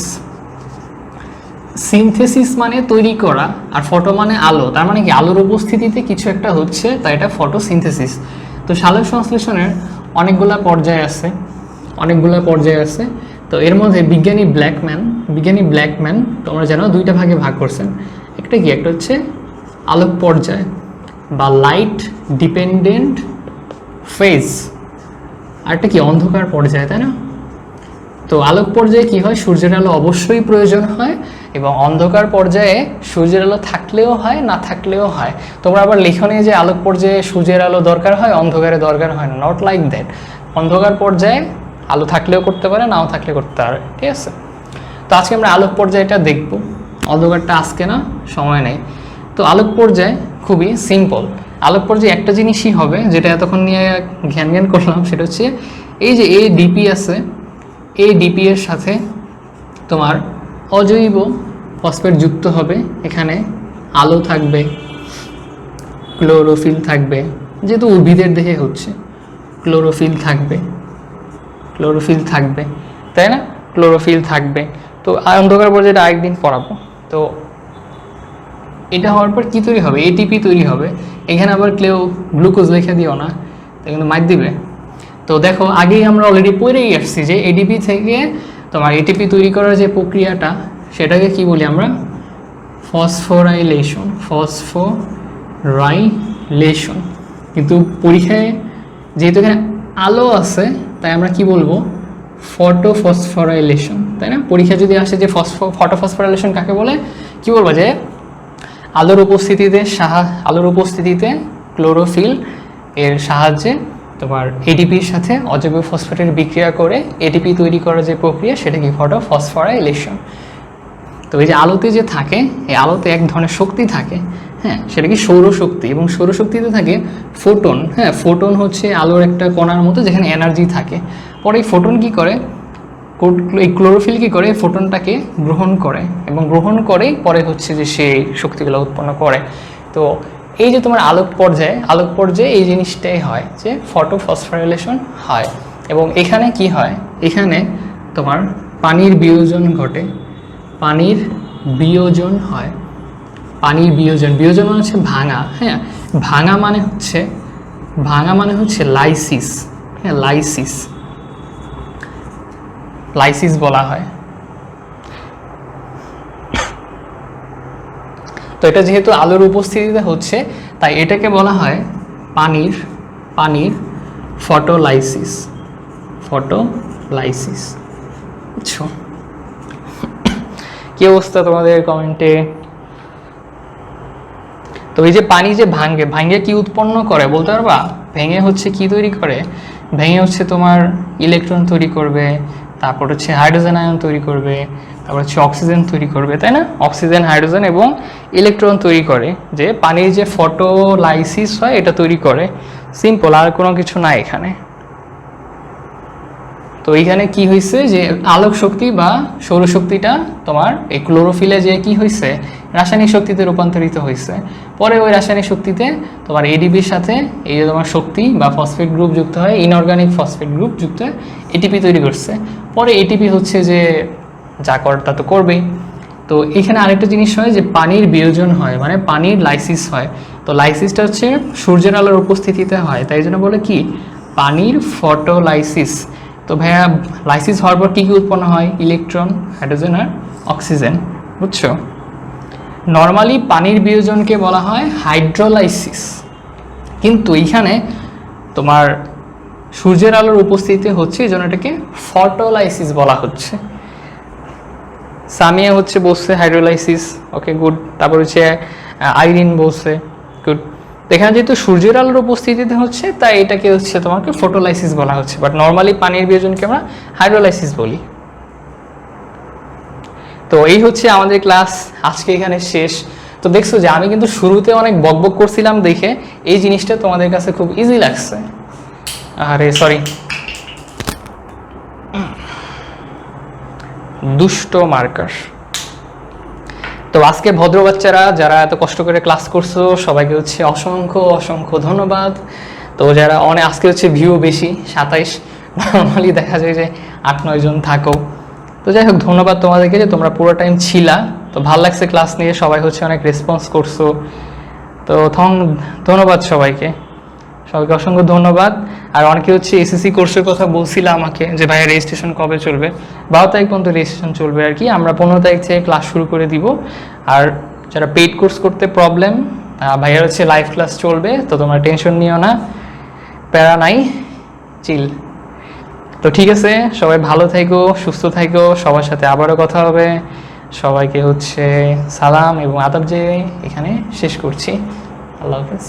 সিনথেসিস মানে তৈরি করা, আর ফটো মানে আলো। তার মানে কি আলোর উপস্থিতিতে কিছু একটা হচ্ছে, তাই এটা ফটোসিনথেসিস। তো সালোক সংশ্লেষণের অনেকগুলা পর্যায় আছে। তো এর মধ্যে বিজ্ঞানী ব্ল্যাকম্যান তোমরা জানো দুইটা ভাগে ভাগ করছেন। একটা হচ্ছে আলোক পর্যায় বা লাইট ডিপেন্ডেন্ট ফেজ, আর একটা কি অন্ধকার পর্যায়, তাই না? তো আলোক পর্যায়ে কি হয়? সূর্যের আলো অবশ্যই প্রয়োজন হয়, এবং অন্ধকার পর্যায়ে সূর্যের আলো থাকলেও হয় না থাকলেও হয়। তোমরা আবার লিখনে যে আলোক পর্যায়ে সূর্যের আলো দরকার হয়, অন্ধকারে দরকার হয় না, নট লাইক দ্যাট। অন্ধকার পর্যায়ে আলো থাকলেও করতে পারে, নাও থাকলে করতে পারে, ঠিক আছে? তো আজকে আমরা আলোক পর্যায়টা দেখব, অন্ধকারটা আজকে না, সময় নেই। তো আলোক পর্যায় খুবই সিম্পল। আলোক পর্যায়ে একটা জিনিসই হবে, যেটা এতক্ষণ নিয়ে জ্ঞান করলাম, সেটা হচ্ছে এই যে এডিপি আছে, এই ডিপি এর সাথে তোমার অজৈব ফসফেট যুক্ত হবে। এখানে আলো থাকবে, ক্লোরোফিল থাকবে, যেহেতু উদ্ভিদের দেহে হচ্ছে ক্লোরোফিল থাকবে, তাই না? ক্লোরোফিল থাকবে। তো অন্ধকার পর্যায়ে আরেকদিন পড়াবো। তো এটা হওয়ার পর কী তৈরি হবে? এটিপি তৈরি হবে। এখানে আবার গ্লুকোজ লিখে দিও না, তাই কিন্তু মাইর দিবে। তো দেখো, আগেই আমরা অলরেডি পড়েই আসছি যে এডিপি থেকে তোমার এটিপি তৈরি করার যে প্রক্রিয়াটা, সেটাকে কি বলি আমরা? ফসফোরাইলেশন। কিন্তু পরীক্ষায় যেহেতু এখানে আলো আছে, তাই আমরা কি বলবো? ফটোফসফোরাইলেশন, তাই না? পরীক্ষা যদি আসে যে ফটোফসফোরাইলেশন কাকে বলে, কি বলবো? যে আলোর উপস্থিতিতে ক্লোরোফিল এর সাহায্যে তোমার এটিপির সাথে অজৈব ফসফেটের বিক্রিয়া করে এটিপি তৈরি করার যে প্রক্রিয়া, সেটা কি? ফটোফসফোরাইলেশন। তো এই যে আলোতে যে থাকে, এই আলোতে এক ধরনের শক্তি থাকে, হ্যাঁ, সেটা কি? সৌরশক্তি। এবং সৌরশক্তিতে থাকে ফোটন, হ্যাঁ। ফোটন হচ্ছে আলোর একটা কণার মতো, যেখানে এনার্জি থাকে। পরে এই ফোটন কি করে? এই ক্লোরোফিল কি করে? ফোটনটাকে গ্রহণ করে, এবং গ্রহণ করেই পরে হচ্ছে যে সেই শক্তিগুলো উৎপন্ন করে। তো এই যে তোমার আলোক পর্যায়ে এই জিনিসটাই হয় যে ফটোফসফোরাইলেশন হয়। এবং এখানে কি হয়? এখানে তোমার পানির বিয়োজন ঘটে, পানির বিয়োজন হয়। বিয়োজন মানে হচ্ছে ভাঙা, হ্যাঁ। ভাঙা মানে হচ্ছে লাইসিস, হ্যাঁ, লাইসিস বলা হয়। তো এটা যেহেতু আলোর উপস্থিতিতে হচ্ছে, তাই এটাকে বলা হয় পানির পানির ফটোলাইসিস। ফটোলাইসিস, বুঝছো? কি অবস্থা তোমাদের কমেন্টে? তো এই যে পানি যে ভাঙে কি উৎপন্ন করে বলতে পারবা? ভেঙে হচ্ছে কি তৈরি করে? ভেঙে হচ্ছে তোমার ইলেকট্রন তৈরি করবে, তারপর হচ্ছে হাইড্রোজেন আয়ন তৈরি করবে, তারপর হচ্ছে অক্সিজেন তৈরি করবে, তাই না? অক্সিজেন, হাইড্রোজেন এবং ইলেকট্রন তৈরি করে, যে পানির যে ফটোলাইসিস হয় এটা তৈরি করে। সিম্পল, আর কোনো কিছু নাই এখানে। তো এইখানে কি হয়েছে যে আলোক শক্তি বা সৌরশক্তিটা তোমার এই ক্লোরোফিলে যে কি হয়েছে, রাসায়নিক শক্তিতে রূপান্তরিত হয়েছে। পরে ওই রাসায়নিক শক্তিতে তোমার এডিপির সাথে এই যে তোমার শক্তি বা ফসফেট গ্রুপ যুক্ত হয়, ইনঅর্গানিক ফসফেট গ্রুপ যুক্ত হয় এটিপি তৈরি করছে। পরে এটিপি হচ্ছে যে যা করার তা তো করবেই। তো এখানে আরেকটা জিনিস হয় যে পানির বিয়োজন হয়, মানে পানির লাইসিস হয়। তো লাইসিসটা হচ্ছে সূর্যের আলোর উপস্থিতিতে হয়, তাই জন্য বলে কি পানির ফটোলাইসিস। তো ভাইয়া লাইসিস হওয়ার পর কী কী উৎপন্ন হয়? ইলেকট্রন, হাইড্রোজেন আর অক্সিজেন, বুঝছো? নর্মালি পানির বিয়োজনকে বলা হয় হাইড্রোলাইসিস, কিন্তু এইখানে তোমার সূর্যের আলোর উপস্থিতিতে হচ্ছে, এই জন্য এটাকে ফটোলাইসিস বলা হচ্ছে। সামিয়া হচ্ছে বলছে হাইড্রোলাইসিস, ওকে গুড। তারপর হচ্ছে আইরিন বলছে, গুড। এখানে যেহেতু সূর্যের আলোর উপস্থিতিতে হচ্ছে, তাই এটাকে হচ্ছে তোমাকে ফটোলাইসিস বলা হচ্ছে, বাট নর্মালি পানির বিয়োজনকে আমরা হাইড্রোলাইসিস বলি। তো এই হচ্ছে আমাদের ক্লাস আজকে এখানে শেষ। তো দেখছো যে আমি কিন্তু শুরুতে অনেক বকবক করছিলাম দেখে এই জিনিসটা তোমাদের কাছে খুব ইজি লাগছে। আরে সরি, দুষ্ট মার্কার। তো আজকে ভদ্র বাচ্চারা যারা এত কষ্ট করে ক্লাস করছো সবাইকে হচ্ছে অসংখ্য অসংখ্য ধন্যবাদ। তো যারা আজকে হচ্ছে ভিউ বেশি 27, নর্মালি দেখা যায় যে 8-9 জন থাকো। তো যাই হোক, ধন্যবাদ তোমাদেরকে যে তোমরা পুরো টাইম ছিলা। তো ভালো লাগছে ক্লাস নিয়ে, সবাই হচ্ছে অনেক রেসপন্স করছো। তো ধন্যবাদ সবাইকে অসংখ্য ধন্যবাদ। আর অনেকে হচ্ছে এসএসসি কোর্সের কথা বলছিল আমাকে যে ভাইয়া রেজিস্ট্রেশন কবে চলবে? 12 তারিখ পর্যন্ত রেজিস্ট্রেশন চলবে আর কি। আমরা 15 তারিখ থেকে ক্লাস শুরু করে দিব। আর যারা পেইড কোর্স করতে প্রবলেম, ভাইয়ার হচ্ছে লাইভ ক্লাস চলবে, তো তোমরা টেনশন নিও না, প্যারা নাই, চিল। তো ঠিক আছে, সবাই ভালো থাকো, সুস্থ থাকো, সবার সাথে আবারও কথা হবে। সবাইকে হচ্ছে সালাম এবং আদাব যে এখানে শেষ করছি। আল্লাহ হাফেজ।